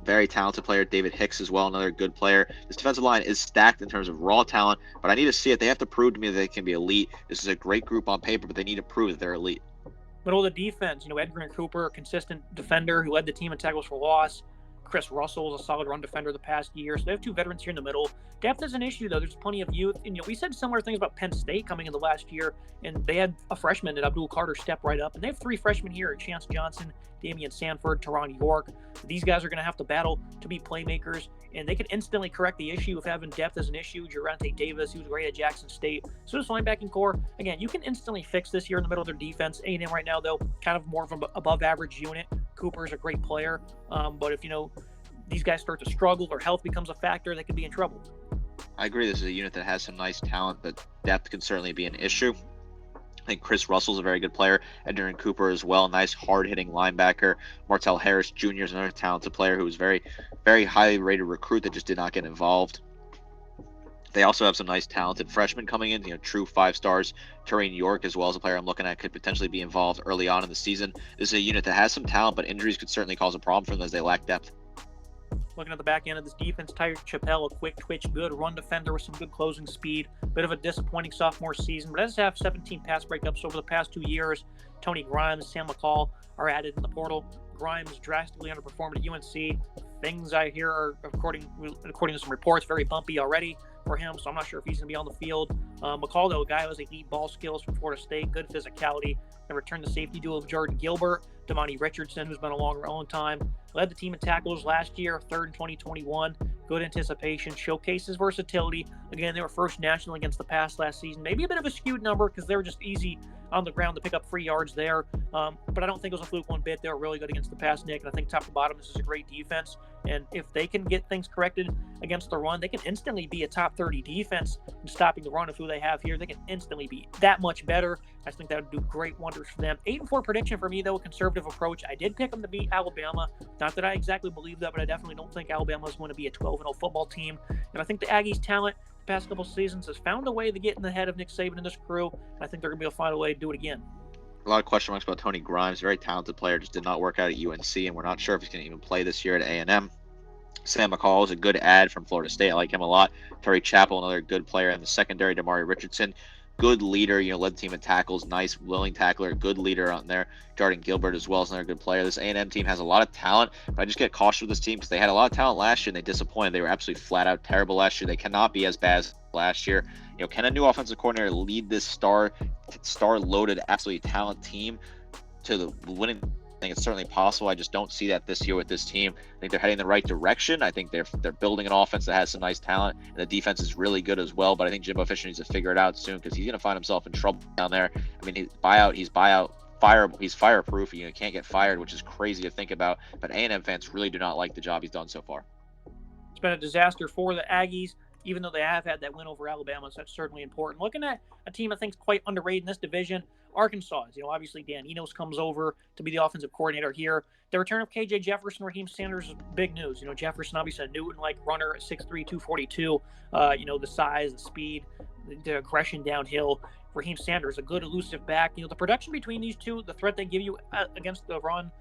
very talented player. David Hicks as well, another good player. This defensive line is stacked in terms of raw talent, but I need to see it. They have to prove to me that they can be elite. This is a great group on paper, but they need to prove that they're elite. But all the defense, Edgar and Cooper, a consistent defender who led the team in tackles for loss. Chris Russell is a solid run defender the past year. So they have 2 veterans here in the middle. Depth is an issue, though. There's plenty of youth. And, we said similar things about Penn State coming in the last year, and they had a freshman that Abdul Carter step right up. And they have 3 freshmen here, Chance Johnson, Damian Sanford, Teron York. These guys are going to have to battle to be playmakers, and they can instantly correct the issue of having depth as an issue. Gerante Davis, he was great at Jackson State. So this linebacking core, again, you can instantly fix this here in the middle of their defense. A&M right now, though, kind of more of an above-average unit. Cooper's a great player, but if, these guys start to struggle or health becomes a factor, they could be in trouble. I agree. This is a unit that has some nice talent, but depth can certainly be an issue. I think Chris Russell's a very good player. Edgar Cooper as well. Nice hard-hitting linebacker. Martell Harris Jr. is another talented player who was very, very highly rated recruit that just did not get involved. They also have some nice talented freshmen coming in, true 5 stars. Teron York as well as a player I'm looking at could potentially be involved early on in the season. This is a unit that has some talent, but injuries could certainly cause a problem for them as they lack depth. Looking at the back end of this defense, Tyre Chappelle, a quick twitch, good run defender with some good closing speed. Bit of a disappointing sophomore season, but does have 17 pass breakups over the past 2 years. Tony Grimes, Sam McCall are added in the portal. Grimes drastically underperformed at UNC. Things I hear are, according to some reports, very bumpy already for him, so I'm not sure if he's going to be on the field. McCall, though, a guy who has elite ball skills from Florida State, good physicality. They returned the safety duo of Jordan Gilbert, Damani Richardson, who's been along a long time. Led the team in tackles last year, third in 2021. Good anticipation, showcases versatility. Again, they were first national against the pass last season. Maybe a bit of a skewed number because they were just easy on the ground to pick up free yards there. But I don't think it was a fluke one bit. They were really good against the pass, Nick. And I think top to bottom, this is a great defense. And if they can get things corrected against the run, they can instantly be a top 30 defense in stopping the run of who they have here. They can instantly be that much better. I think that would do great wonders for them. 8-4 prediction for me, though, a conservative approach. I did pick them to beat Alabama. Not that I exactly believe that, but I definitely don't think Alabama is going to be a 12-0 football team. And I think the Aggies' talent the past couple seasons has found a way to get in the head of Nick Saban and this crew. I think they're going to be able to find a way to do it again. A lot of question marks about Tony Grimes. Very talented player, just did not work out at UNC, and we're not sure if he's going to even play this year at A&M. Sam McCall is a good ad from Florida State. I like him a lot. Terry Chappell, another good player in the secondary. Damari Richardson, good leader. Led the team in tackles. Nice, willing tackler. Good leader on there. Jordan Gilbert as well is another good player. This A&M team has a lot of talent, but I just get cautious with this team because they had a lot of talent last year and they disappointed. They were absolutely flat out terrible last year. They cannot be as bad as last year. Can a new offensive coordinator lead this star-loaded, absolutely talented team to the winning? I think it's certainly possible. I just don't see that this year with this team. I think they're heading in the right direction. I think they're building an offense that has some nice talent, and the defense is really good as well. But I think Jimbo Fisher needs to figure it out soon because he's going to find himself in trouble down there. I mean, he's fireproof. He can't get fired, which is crazy to think about. But A&M fans really do not like the job he's done so far. It's been a disaster for the Aggies, even though they have had that win over Alabama, so that's certainly important. Looking at a team I think is quite underrated in this division, Arkansas. Obviously Dan Enos comes over to be the offensive coordinator here. The return of KJ Jefferson, Raheem Sanders is big news. Jefferson, obviously a Newton-like runner at 6'3", 242. The size, the speed, the aggression downhill. Raheem Sanders, a good elusive back. The production between these two, the threat they give you against the run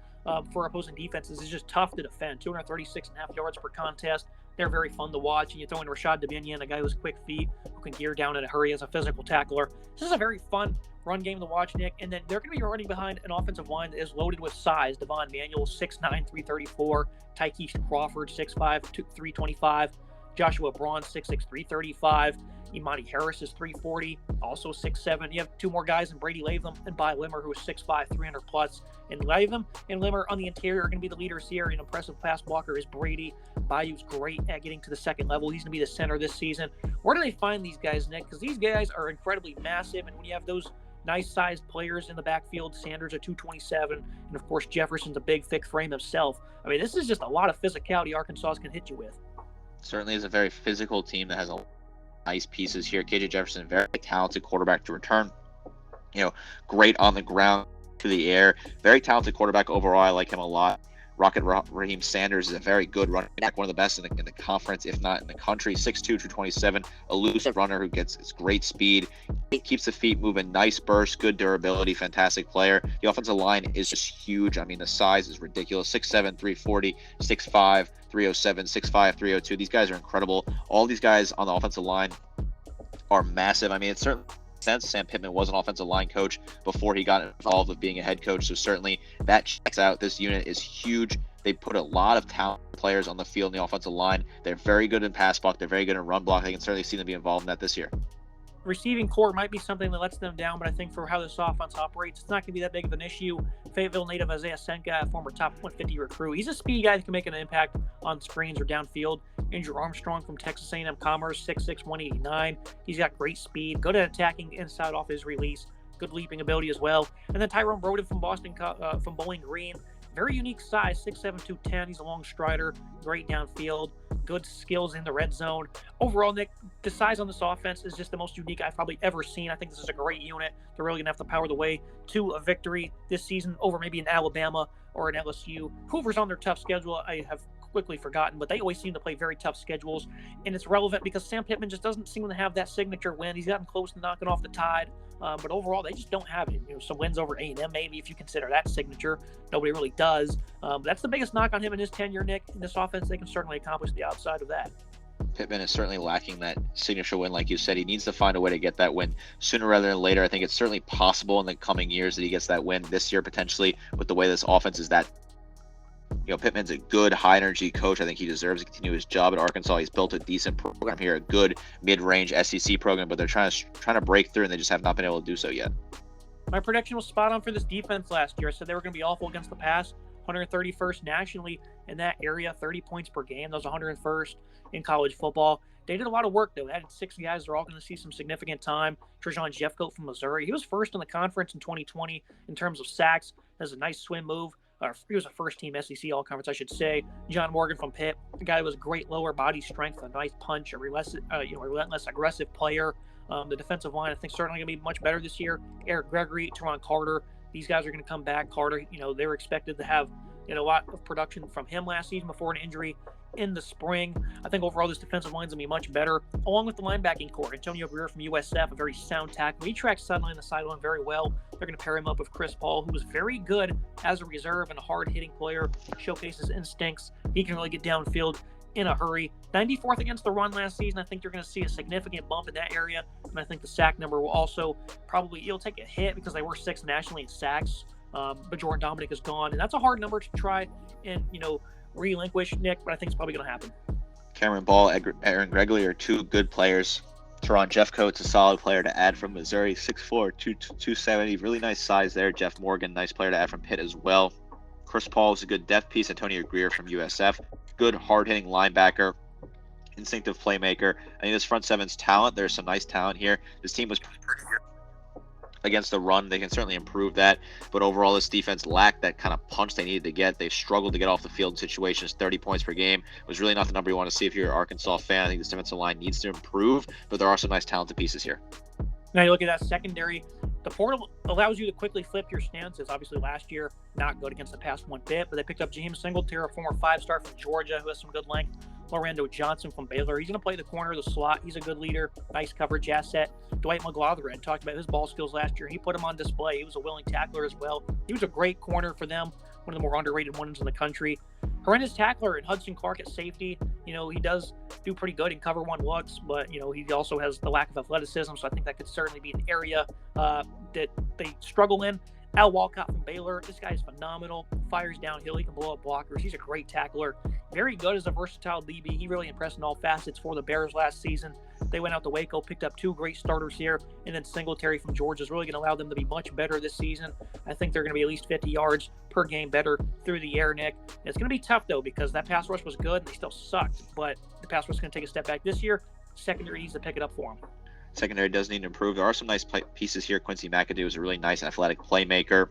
for opposing defenses is just tough to defend. 236.5 yards per contest. They're very fun to watch. And you throw in Rashad Dominion, a guy who has quick feet, who can gear down in a hurry as a physical tackler. This is a very fun run game to watch, Nick. And then they're going to be running behind an offensive line that is loaded with size. Devon Manuel, 6'9", 334. Tykees Crawford, 6'5", 325. Joshua Braun, 6'6", 335. Imani Harris is 340, also 6'7". You have two more guys in Brady Latham and Bai Limmer, who is 6'5", 300 plus. And Latham and Limmer on the interior are going to be the leaders here. An impressive pass blocker is Brady. Bayou's great at getting to the second level. He's going to be the center this season. Where do they find these guys, Nick? Because these guys are incredibly massive, and when you have those nice-sized players in the backfield, Sanders at 227, and of course Jefferson's a big, thick frame himself. I mean, this is just a lot of physicality Arkansas can hit you with. Certainly is a very physical team that has a nice pieces here. KJ Jefferson, very talented quarterback to return. Great on the ground, to the air. Very talented quarterback overall. I like him a lot. Rocket Raheem Sanders is a very good running back, one of the best in the conference, if not in the country. 6'2", 227, elusive runner who gets great speed. He keeps the feet moving, nice burst, good durability, fantastic player. The offensive line is just huge. I mean, the size is ridiculous. 6'7", 340, 6'5", 307, 6'5", 302. These guys are incredible. All these guys on the offensive line are massive. I mean, it's certainly sense. Sam Pittman was an offensive line coach before he got involved with being a head coach, so certainly that checks out. This unit is huge. They put a lot of talent players on the field in the offensive line. They're very good in pass block. They're very good in run block. I can certainly see them be involved in that this year. Receiving core might be something that lets them down, but I think for how this offense operates, it's not going to be that big of an issue. Fayetteville native Isaiah Senka, a former top 150 recruit. He's a speed guy that can make an impact on screens or downfield. Andrew Armstrong from Texas A&M Commerce, 6'6", 189. He's got great speed, good at attacking inside off his release, good leaping ability as well. And then Tyrone Broden from from Bowling Green. Very unique size, 6'7", 210. He's a long strider, great downfield, good skills in the red zone. Overall, Nick, the size on this offense is just the most unique I've probably ever seen. I think this is a great unit. They're really going to have to power the way to a victory this season over maybe an Alabama or an LSU. Whoever's on their tough schedule, I have quickly forgotten, but they always seem to play very tough schedules, and it's relevant because Sam Pittman just doesn't seem to have that signature win. He's gotten close to knocking off the Tide, but overall they just don't have it. Some wins over A&M, maybe, if you consider that signature. Nobody really does. That's the biggest knock on him in his tenure, Nick. In this offense, they can certainly accomplish the outside of that. Pittman is certainly lacking that signature win, like you said. He needs to find a way to get that win sooner rather than later. I think it's certainly possible in the coming years that he gets that win this year, potentially, with the way this offense is. That Pittman's a good high-energy coach. I think he deserves to continue his job at Arkansas. He's built a decent program here, a good mid-range SEC program, but they're trying to break through, and they just have not been able to do so yet. My prediction was spot on for this defense last year. I said they were going to be awful against the pass. 131st nationally in that area, 30 points per game. That was 101st in college football. They did a lot of work, though. They added 6 guys. They're all going to see some significant time. Trajan Jeffcoat from Missouri. He was first in the conference in 2020 in terms of sacks. That's a nice swim move. He was a first-team SEC All-Conference, I should say. John Morgan from Pitt, a guy who has great lower body strength, a nice punch, a relentless, aggressive player. The defensive line, I think, certainly going to be much better this year. Eric Gregory, Teron Carter, these guys are going to come back. Carter, they were expected to have a lot of production from him last season before an injury in the spring. I think overall this defensive line is going to be much better, along with the linebacking core. Antonio Greer from USF, a very sound tackle. He tracks sideline to sideline very well. They're going to pair him up with Chris Paul, who was very good as a reserve and a hard-hitting player, showcases instincts. He can really get downfield in a hurry. 94th against the run last season. I think you're going to see a significant bump in that area, and I think the sack number will also you'll take a hit because they were 6th nationally in sacks. But Jordan Dominic is gone, and that's a hard number to try and relinquish, Nick, but I think it's probably going to happen. Cameron Ball, Aaron Gregory are 2 good players. Teron Jeffcoat's a solid player to add from Missouri, 6'4", 270, really nice size there. Jeff Morgan, nice player to add from Pitt as well. Chris Paul is a good depth piece. Antonio Greer from USF, good hard-hitting linebacker, instinctive playmaker. I think this front seven's talent. There's some nice talent here. This team was pretty good against the run. They can certainly improve that, but overall this defense lacked that kind of punch they needed to get. They've struggled to get off the field in situations. 30 points per game was really not the number you want to see if you're an Arkansas fan. I think this defensive line needs to improve, but there are some nice talented pieces here. Now you look at that secondary. The portal allows you to quickly flip your stances. Obviously last year, not good against the pass one bit, but they picked up James Singletary, a former 5-star from Georgia who has some good length. Lorando Johnson from Baylor. He's going to play the corner of the slot. He's a good leader, nice coverage asset. Dwight McLaughlin talked about his ball skills last year. He put him on display. He was a willing tackler as well. He was a great corner for them, one of the more underrated ones in the country. Horrendous tackler in Hudson Clark at safety. He does do pretty good in cover one looks, but, he also has the lack of athleticism, so I think that could certainly be an area that they struggle in. Al Walcott from Baylor. This guy is phenomenal. Fires downhill. He can blow up blockers. He's a great tackler. Very good as a versatile DB. He really impressed in all facets for the Bears last season. They went out to Waco, picked up 2 great starters here, and then Singletary from Georgia is really going to allow them to be much better this season. I think they're going to be at least 50 yards per game better through the air, Nick. And it's going to be tough, though, because that pass rush was good and they still sucked, but the pass rush is going to take a step back this year. Secondary needs to pick it up for them. Secondary does need to improve. There are some nice pieces here. Quincy McAdoo is a really nice athletic playmaker.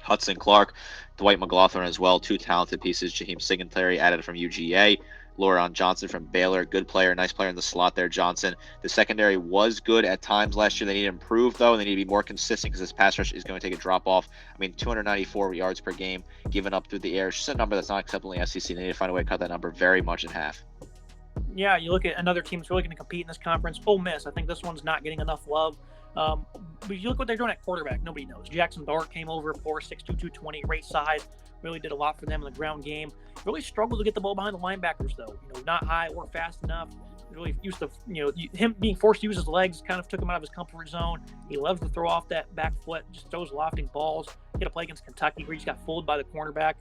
Hudson Clark, Dwight McLaughlin as well, 2 talented pieces. Jaheim Singletary added from UGA. Lauren Johnson from Baylor, good player, nice player in the slot there, Johnson. The secondary was good at times last year. They need to improve, though, and they need to be more consistent because this pass rush is going to take a drop off. 294 yards per game given up through the air. It's just a number that's not acceptable in the SEC. They need to find a way to cut that number very much in half. Yeah, you look at another team that's really going to compete in this conference, Ole Miss. I think this one's not getting enough love. But you look what they're doing at quarterback. Nobody knows. Jackson Dart came over, 4'6", 220, great size. Really did a lot for them in the ground game. Really struggled to get the ball behind the linebackers, though. Not high or fast enough. Really used to, him being forced to use his legs kind of took him out of his comfort zone. He loves to throw off that back foot, just throws lofting balls. He had a play against Kentucky where he just got fooled by the cornerback.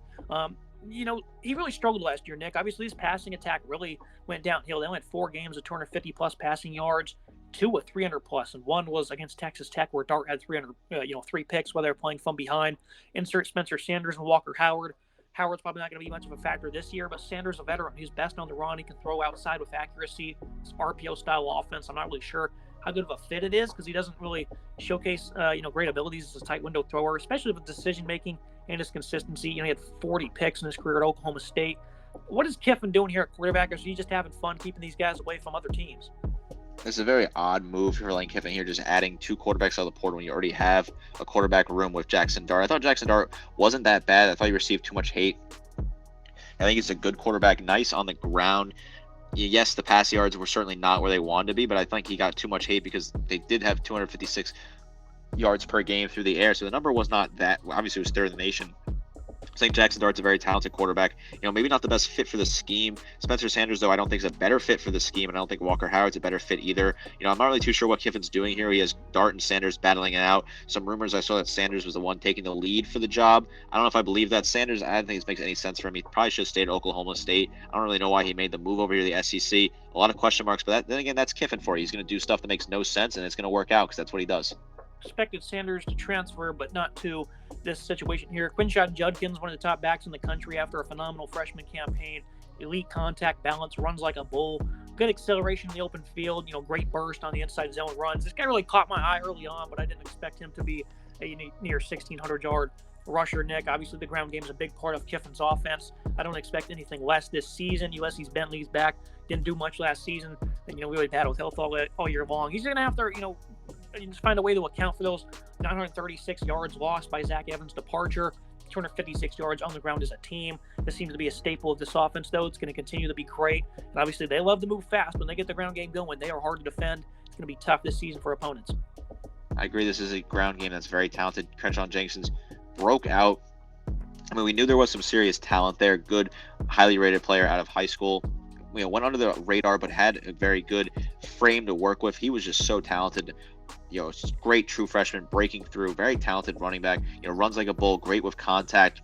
He really struggled last year, Nick. Obviously, his passing attack really went downhill. They went 4 games of 250-plus passing yards, 2 with 300-plus, and 1 was against Texas Tech where Dart had 3 picks while they were playing from behind. Insert Spencer Sanders and Walker Howard. Howard's probably not going to be much of a factor this year, but Sanders is a veteran. He's best on the run. He can throw outside with accuracy. It's RPO-style offense. I'm not really sure how good of a fit it is because he doesn't really showcase, great abilities as a tight window thrower, especially with decision-making and his consistency. He had 40 picks in his career at Oklahoma State. What is Kiffin doing here at quarterback? Is he just having fun keeping these guys away from other teams? It's a very odd move for Lane Kiffin here, just adding 2 quarterbacks out of the portal when you already have a quarterback room with Jackson Dart. I thought Jackson Dart wasn't that bad. I thought he received too much hate I think he's a good quarterback, nice on the ground. Yes, the pass yards were certainly not where they wanted to be, but I think he got too much hate because they did have 256 yards per game through the air, so the number was not that. Obviously, it was third in the nation. I think Jackson Dart's a very talented quarterback. Maybe not the best fit for the scheme. Spencer Sanders, though, I don't think is a better fit for the scheme, and I don't think Walker Howard's a better fit either. I'm not really too sure what Kiffin's doing here. He has Dart and Sanders battling it out. Some rumors I saw that Sanders was the one taking the lead for the job. I don't know if I believe that. Sanders, I don't think this makes any sense for him. He probably should have stayed at Oklahoma State. I don't really know why he made the move over here to the SEC. A lot of question marks, but then again, that's Kiffin for you. He's going to do stuff that makes no sense, and it's going to work out because that's what he does. Expected Sanders to transfer, but not to this situation here. Quinshon Judkins, one of the top backs in the country after a phenomenal freshman campaign. Elite contact balance, runs like a bull. Good acceleration in the open field. Great burst on the inside zone runs. This guy really caught my eye early on, but I didn't expect him to be a near 1,600-yard rusher. Nick, obviously the ground game is a big part of Kiffin's offense. I don't expect anything less this season. USC's Bentley's back. Didn't do much last season. And, we really battled health all year long. He's going to have to, just find a way to account for those 936 yards lost by Zach Evans' departure, 256 yards on the ground as a team. This seems to be a staple of this offense, though. It's going to continue to be great. And obviously, they love to move fast. When they get the ground game going, they are hard to defend. It's going to be tough this season for opponents. I agree. This is a ground game that's very talented. Quinshon Jenkins broke out. We knew there was some serious talent there. Good, highly rated player out of high school. Went under the radar, but had a very good frame to work with. He was just so talented. Great true freshman, breaking through, very talented running back. Runs like a bull, great with contact.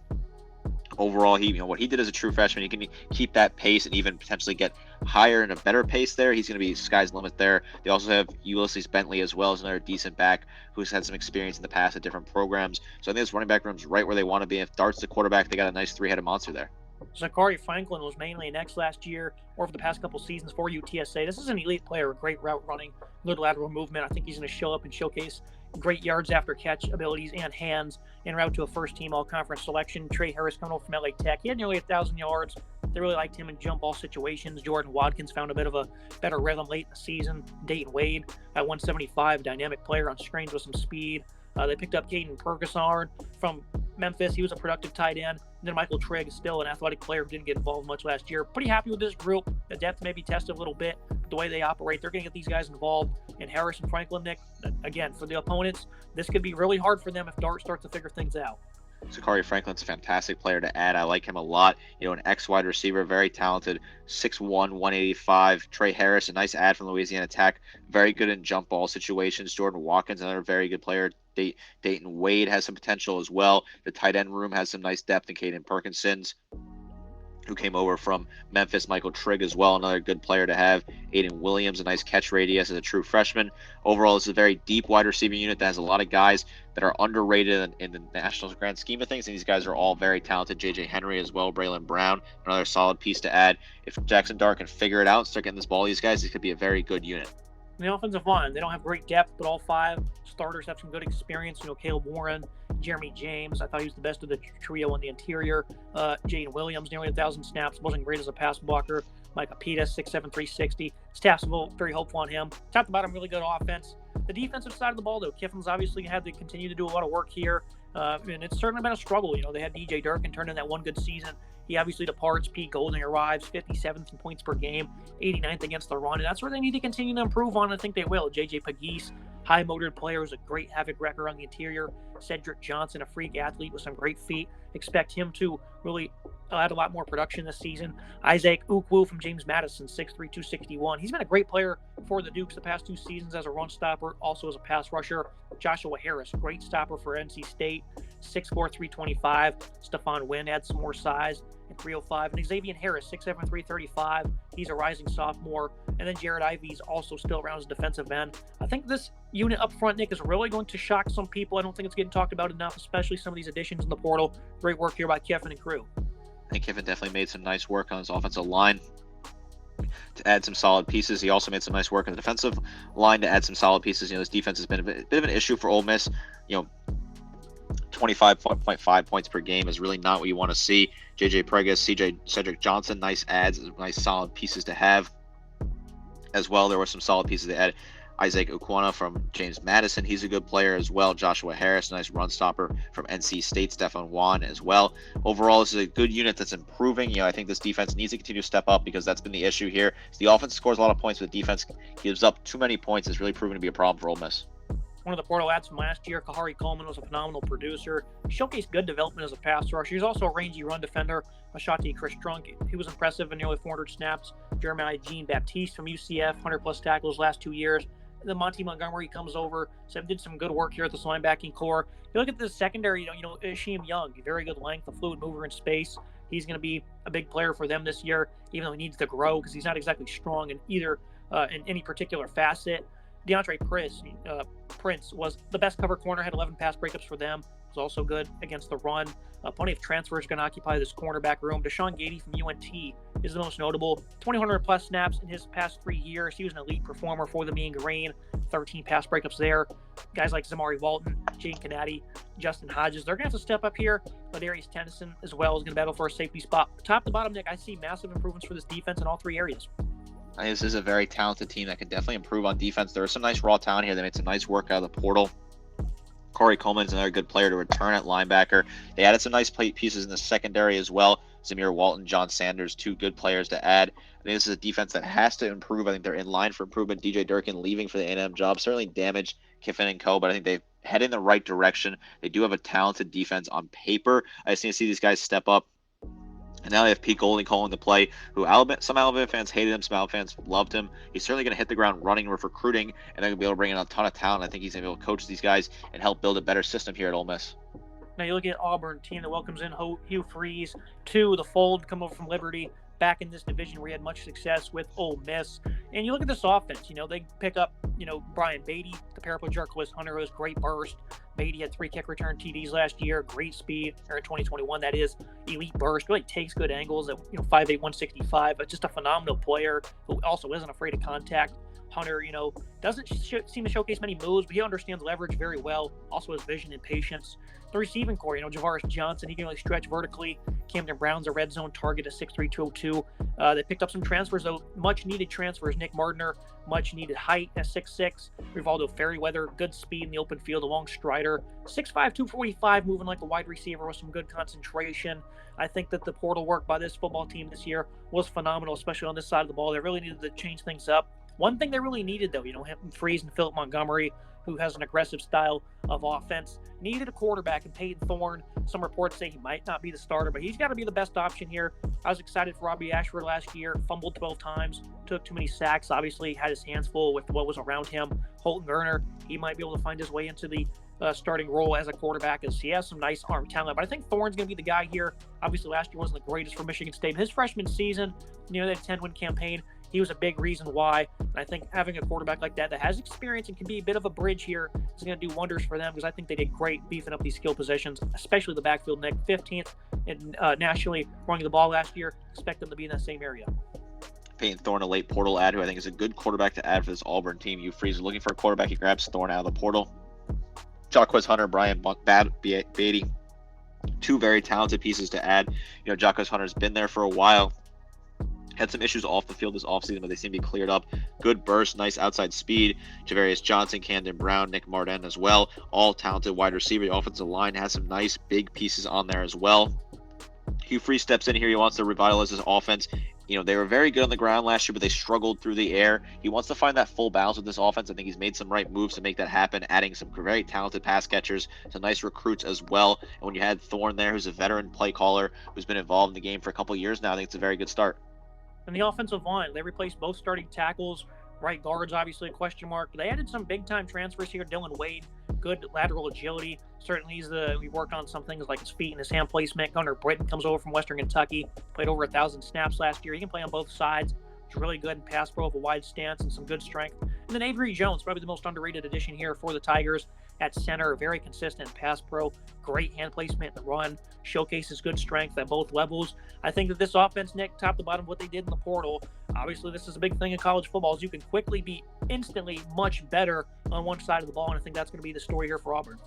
Overall, what he did as a true freshman, he can keep that pace and even potentially get higher and a better pace there. He's going to be sky's limit there. They also have Ulysses Bentley as well as another decent back who's had some experience in the past at different programs. So I think this running back room's right where they want to be. If Dart's the quarterback, they got a nice three-headed monster there. Zachary Franklin was mainly an X last year or for the past couple seasons for UTSA. This is an elite player with great route running, good lateral movement. I think he's going to show up and showcase great yards after catch abilities and hands en route to a first-team all-conference selection. Trey Harris coming over from LA Tech. He had nearly 1,000 yards. They really liked him in jump ball situations. Jordan Watkins found a bit of a better rhythm late in the season. Dayton Wade at 175, dynamic player on screens with some speed. They picked up Caden Perkisard from Memphis. He was a productive tight end. And then Michael Trigg is still an athletic player who didn't get involved much last year. Pretty happy with this group. The depth may be tested a little bit. The way they operate, they're going to get these guys involved. And Harris and Franklin, Nick, again, for the opponents, this could be really hard for them if Dart starts to figure things out. Zachary Franklin's a fantastic player to add. I like him a lot. An ex-wide receiver, very talented, 6'1", 185. Trey Harris, a nice add from Louisiana Tech, very good in jump ball situations. Jordan Watkins, another very good player. Dayton Wade has some potential as well. The tight end room has some nice depth in Caden Perkinsons, who came over from Memphis. Michael Trigg as well, another good player to have. Aiden Williams, a nice catch radius as a true freshman. Overall, it's a very deep wide receiver unit that has a lot of guys that are underrated in the national grand scheme of things, and these guys are all very talented. J.J. Henry as well, Braylon Brown, another solid piece to add. If Jackson Dart can figure it out and start getting this ball to these guys, this could be a very good unit. The offensive line, they don't have great depth, but all five starters have some good experience. Caleb Warren, Jeremy James, I thought he was the best of the trio in the interior. Jaden Williams, nearly 1,000 snaps, wasn't great as a pass blocker. Micah Peta, 6'7", 360. Staff's very hopeful on him. Top to bottom, really good offense. The defensive side of the ball, though, Kiffin's obviously had to continue to do a lot of work here. And it's certainly been a struggle. They had DJ Durkin turn in that one good season. He obviously departs. Pete Golding arrives, 57th in points per game, 89th against the run. And that's where they need to continue to improve on. I think they will. JJ Pegues, high-motored player, who's a great havoc wrecker on the interior. Cedric Johnson, a freak athlete with some great feet. Expect him to really add a lot more production this season. Isaac Ukwu from James Madison, 6'3", 261. He's been a great player for the Dukes the past 2 seasons as a run stopper, also as a pass rusher. Joshua Harris, great stopper for NC State, 6'4", 325. Stephon Wynn adds some more size and 305. And Xavier Harris, 6'7", 335. He's a rising sophomore. And then Jared Ivey's also still around as defensive end. I think this unit up front, Nick, is really going to shock some people. I don't think it's getting talked about enough, especially some of these additions in the portal. Great work here by Kiffin and crew. I think Kiffin definitely made some nice work on his offensive line to add some solid pieces. He also made some nice work on the defensive line to add some solid pieces. This defense has been a bit of an issue for Ole Miss. 25.5 points per game is really not what you want to see. JJ Pregas, Cedric Johnson, nice adds, nice solid pieces to have as well. There were some solid pieces to add. Isaac Ukwana from James Madison, he's a good player as well. Joshua Harris, nice run stopper from NC State. Stefan Wan as well. Overall, this is a good unit that's improving. I think this defense needs to continue to step up because that's been the issue here. The offense scores a lot of points, but the defense gives up too many points. It's really proven to be a problem for Ole Miss. One of the portal ads from last year, Kahari Coleman, was a phenomenal producer. He showcased good development as a pass rusher. He's also a rangy run defender. Ashati Chris Strunk, he was impressive in nearly 400 snaps. Jeremiah Jean Baptiste from UCF, 100-plus tackles last 2 years. And then Monty Montgomery comes over, so did some good work here at this linebacking core. You look at the secondary, Isheem Young, very good length, a fluid mover in space. He's going to be a big player for them this year, even though he needs to grow because he's not exactly strong in either in any particular facet. DeAndre Prince was the best cover corner, had 11 pass breakups for them. Was also good against the run. Plenty of transfers going to occupy this cornerback room. Deshaun Gady from UNT is the most notable. 2,100-plus snaps in his past 3 years. He was an elite performer for the Mean Green. 13 pass breakups there. Guys like Zamari Walton, Jane Canady, Justin Hodges, they're going to have to step up here. Ladarius Tennyson as well is going to battle for a safety spot. Top to bottom, Nick, I see massive improvements for this defense in all 3 areas. I think this is a very talented team that can definitely improve on defense. There is some nice raw talent here. They made some nice work out of the portal. Corey Coleman is another good player to return at linebacker. They added some nice pieces in the secondary as well. Zamir Walton, John Sanders, 2 good players to add. I think this is a defense that has to improve. I think they're in line for improvement. DJ Durkin leaving for the A&M job certainly damaged Kiffin and co, but I think they've head in the right direction. They do have a talented defense on paper. I just need to see these guys step up. And now they have Pete Golding calling the play, who some Alabama fans hated him, some Alabama fans loved him. He's certainly going to hit the ground running with recruiting, and they're going to be able to bring in a ton of talent. I think he's going to be able to coach these guys and help build a better system here at Ole Miss. Now you look at Auburn, team that welcomes in Hugh Freeze to the fold, come over from Liberty, back in this division where he had much success with Ole Miss. And you look at this offense, they pick up, Brian Beatty, the pair up with Jarquez Hunter, who has great burst. Beatty had 3 kick return TDs last year, great speed, or in 2021, that is, elite burst, really takes good angles at 5'8", 165, but just a phenomenal player who also isn't afraid of contact. Hunter, doesn't seem to showcase many moves, but he understands leverage very well, also has vision and patience. The receiving core, Javaris Johnson, he can really stretch vertically. Camden Brown's a red zone target at 6'3", 202. They picked up some transfers, though, much-needed transfers. Nick Mardner, much-needed height at 6'6". Rivaldo Fairweather, good speed in the open field, a long strider. 6'5", 245, moving like a wide receiver with some good concentration. I think that the portal work by this football team this year was phenomenal, especially on this side of the ball. They really needed to change things up. One thing they really needed, though, Freeze and Philip Montgomery, who has an aggressive style of offense, needed a quarterback, and Peyton Thorne, some reports say he might not be the starter, but he's got to be the best option here. I was excited for Robbie Ashford last year, fumbled 12 times, took too many sacks, obviously had his hands full with what was around him. Holton Gerner, he might be able to find his way into the starting role as a quarterback, as he has some nice arm talent, but I think Thorne's going to be the guy here. Obviously, last year wasn't the greatest for Michigan State. His freshman season, they had a 10-win campaign. He was a big reason why. And I think having a quarterback like that has experience and can be a bit of a bridge here is going to do wonders for them, because I think they did great beefing up these skill positions, especially the backfield. Nick, 15th and nationally running the ball last year. Expect them to be in that same area. Peyton Thorne, a late portal add, who I think is a good quarterback to add for this Auburn team. Hugh Freeze is looking for a quarterback. He grabs Thorne out of the portal. Jarquez Hunter, Brian Beatty, 2 very talented pieces to add. Jarquez Hunter's been there for a while. Had some issues off the field this offseason, but they seem to be cleared up. Good burst, nice outside speed. Javarius Johnson, Camden Brown, Nick Martin as well. All talented wide receiver. The offensive line has some nice big pieces on there as well. Hugh Freeze steps in here. He wants to revitalize his offense. They were very good on the ground last year, but they struggled through the air. He wants to find that full balance with this offense. I think he's made some right moves to make that happen, adding some very talented pass catchers, some nice recruits as well. And when you had Thorne there, who's a veteran play caller, who's been involved in the game for a couple of years now, I think it's a very good start. And the offensive line, they replaced both starting tackles. Right guard's obviously a question mark, but they added some big-time transfers here. Dylan Wade, good lateral agility. Certainly we worked on some things like his feet and his hand placement. Gunnar Britton comes over from Western Kentucky, played over 1,000 snaps last year. He can play on both sides. He's really good in pass pro with a wide stance and some good strength. And then Avery Jones, probably the most underrated addition here for the Tigers at center. Very consistent pass pro, great hand placement in the run, showcases good strength at both levels. I think that this offense, Nick, top to bottom, what they did in the portal, obviously this is a big thing in college football, is you can quickly be instantly much better on one side of the ball, and I think that's going to be the story here for Auburn.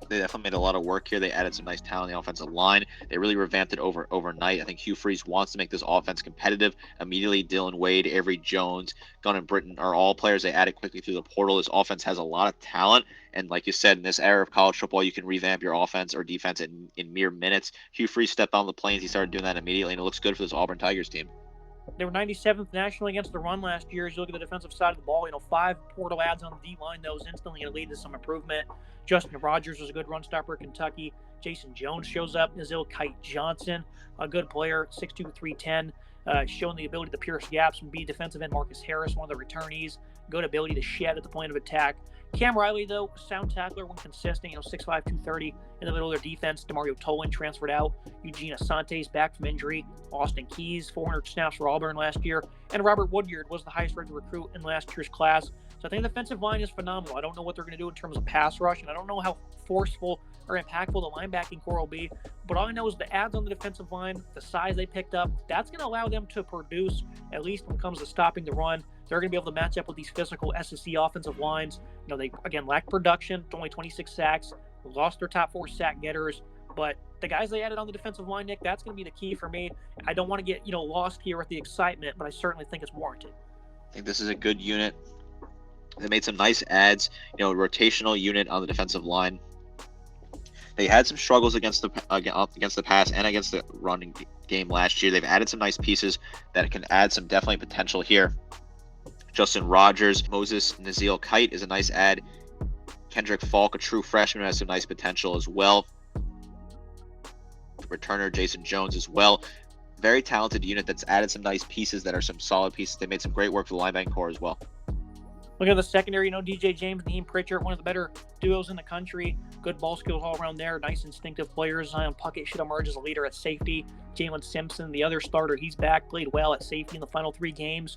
They definitely made a lot of work here. They added some nice talent in the offensive line. They really revamped it overnight. I think Hugh Freeze wants to make this offense competitive. Immediately, Dylan Wade, Avery Jones, Gunnar Britton are all players they added quickly through the portal. This offense has a lot of talent. And like you said, in this era of college football, you can revamp your offense or defense in mere minutes. Hugh Freeze stepped on the plains. He started doing that immediately, and it looks good for this Auburn Tigers team. They were 97th nationally against the run last year. As you look at the defensive side of the ball, 5 portal ads on the D-line. Those instantly going to lead to some improvement. Justin Rogers was a good run stopper at Kentucky. Jason Jones shows up. Nazil Kite Johnson, a good player, 6'2", 310, showing the ability to pierce gaps and be defensive end. Marcus Harris, one of the returnees, good ability to shed at the point of attack. Cam Riley, though, sound tackler when consistent, 6'5", 230 in the middle of their defense. Demario Tolan transferred out. Eugene Asante's back from injury. Austin Keys, 400 snaps for Auburn last year. And Robert Woodyard was the highest rated recruit in last year's class. So I think the defensive line is phenomenal. I don't know what they're going to do in terms of pass rush, and I don't know how forceful or impactful the linebacking core will be. But all I know is the ads on the defensive line, the size they picked up, that's going to allow them to produce, at least when it comes to stopping the run. They're going to be able to match up with these physical SEC offensive lines. They, again, lack production, only 26 sacks, lost their top 4 sack getters. But the guys they added on the defensive line, Nick, that's going to be the key for me. I don't want to get, lost here with the excitement, but I certainly think it's warranted. I think this is a good unit. They made some nice adds, rotational unit on the defensive line. They had some struggles against the pass and against the running game last year. They've added some nice pieces that can add some definitely potential here. Justin Rogers, Moses Nazil Kite is a nice add. Kendrick Falk, a true freshman, has some nice potential as well. Returner Jason Jones as well. Very talented unit that's added some nice pieces that are some solid pieces. They made some great work for the linebacking core as well. Look at the secondary, DJ James and Naheem Pritchard, one of the better duos in the country. Good ball skills all around there. Nice instinctive players. Zion Puckett should emerge as a leader at safety. Jalen Simpson, the other starter, he's back, played well at safety in the final 3 games.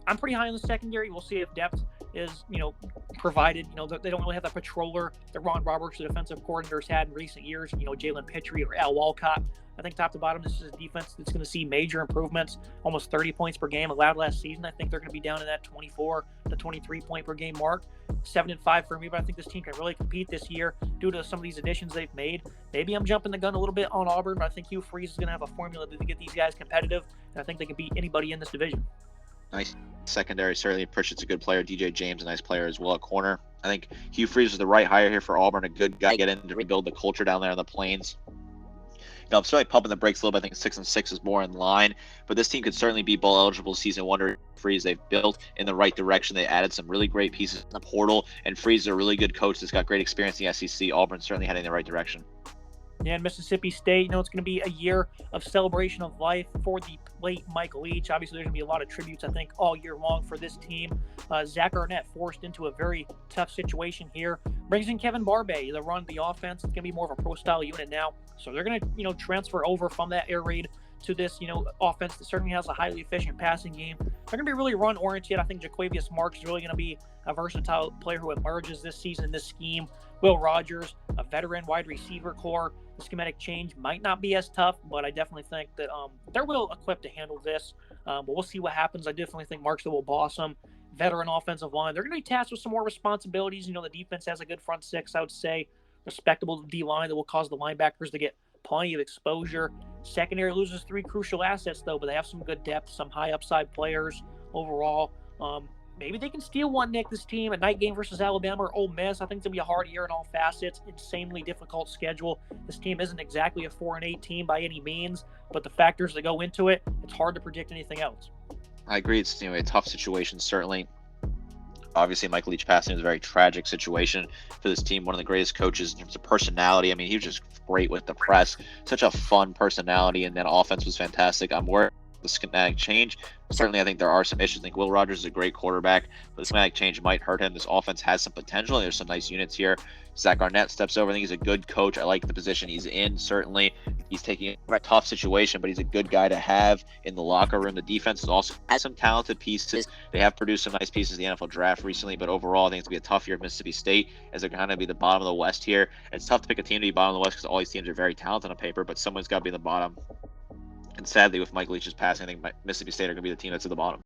I'm pretty high on the secondary. We'll see if depth is, provided. They don't really have that patroller that Ron Roberts, the defensive coordinators, had in recent years. Jalen Pitre or Al Walcott. I think top to bottom, this is a defense that's going to see major improvements. Almost 30 points per game allowed last season. I think they're going to be down in that 24 to 23 point per game mark. 7-5 for me, but I think this team can really compete this year due to some of these additions they've made. Maybe I'm jumping the gun a little bit on Auburn, but I think Hugh Freeze is going to have a formula to get these guys competitive, and I think they can beat anybody in this division. Nice secondary. Certainly Pritchard's a good player. DJ James, a nice player as well at corner. I think Hugh Freeze was the right hire here for Auburn. A good guy to get in to rebuild the culture down there on the plains. I'm certainly pumping the brakes a little bit. I think 6-6 is more in line, but this team could certainly be bowl eligible season wonder. Freeze, they've built in the right direction. They added some really great pieces in the portal, and Freeze is a really good coach that's got great experience in the SEC. Auburn's certainly heading in the right direction. Yeah, and Mississippi State, it's going to be a year of celebration of life for the late Mike Leach. Obviously, there's going to be a lot of tributes, I think, all year long for this team. Zach Arnett forced into a very tough situation here. Brings in Kevin Barbay, the run, the offense. It's going to be more of a pro-style unit now. So they're going to, transfer over from that air raid to this, offense that certainly has a highly efficient passing game. They're going to be really run-oriented. I think Jaquavius Marks is really going to be a versatile player who emerges this season in this scheme. Will Rogers, a veteran wide receiver core. The schematic change might not be as tough, but I definitely think that they're well equipped to handle this. But we'll see what happens. I definitely think Marks will boss them. Veteran offensive line. They're going to be tasked with some more responsibilities. The defense has a good front six, I would say. Respectable D-line that will cause the linebackers to get plenty of exposure. Secondary loses 3 crucial assets, though, but they have some good depth, some high upside players overall. Maybe they can steal one, Nick, this team. A night game versus Alabama or Ole Miss. I think it's going to be a hard year in all facets. Insanely difficult schedule. This team isn't exactly a 4-8 team by any means, but the factors that go into it, it's hard to predict anything else. I agree. It's a tough situation, certainly. Obviously, Mike Leach passing is a very tragic situation for this team. One of the greatest coaches in terms of personality. I mean, he was just great with the press. Such a fun personality, and that offense was fantastic. I'm worried the schematic change. Certainly, I think there are some issues. I think Will Rogers is a great quarterback, but the schematic change might hurt him. This offense has some potential. There's some nice units here. Zach Arnett steps over. I think he's a good coach. I like the position he's in. Certainly, he's taking a tough situation, but he's a good guy to have in the locker room. The defense also has some talented pieces. They have produced some nice pieces in the NFL draft recently, but overall, I think it's going to be a tough year at Mississippi State as they're going to be the bottom of the West here. It's tough to pick a team to be bottom of the West because all these teams are very talented on paper, but someone's got to be in the bottom. And sadly, with Mike Leach's passing, I think Mississippi State are going to be the team that's at the bottom.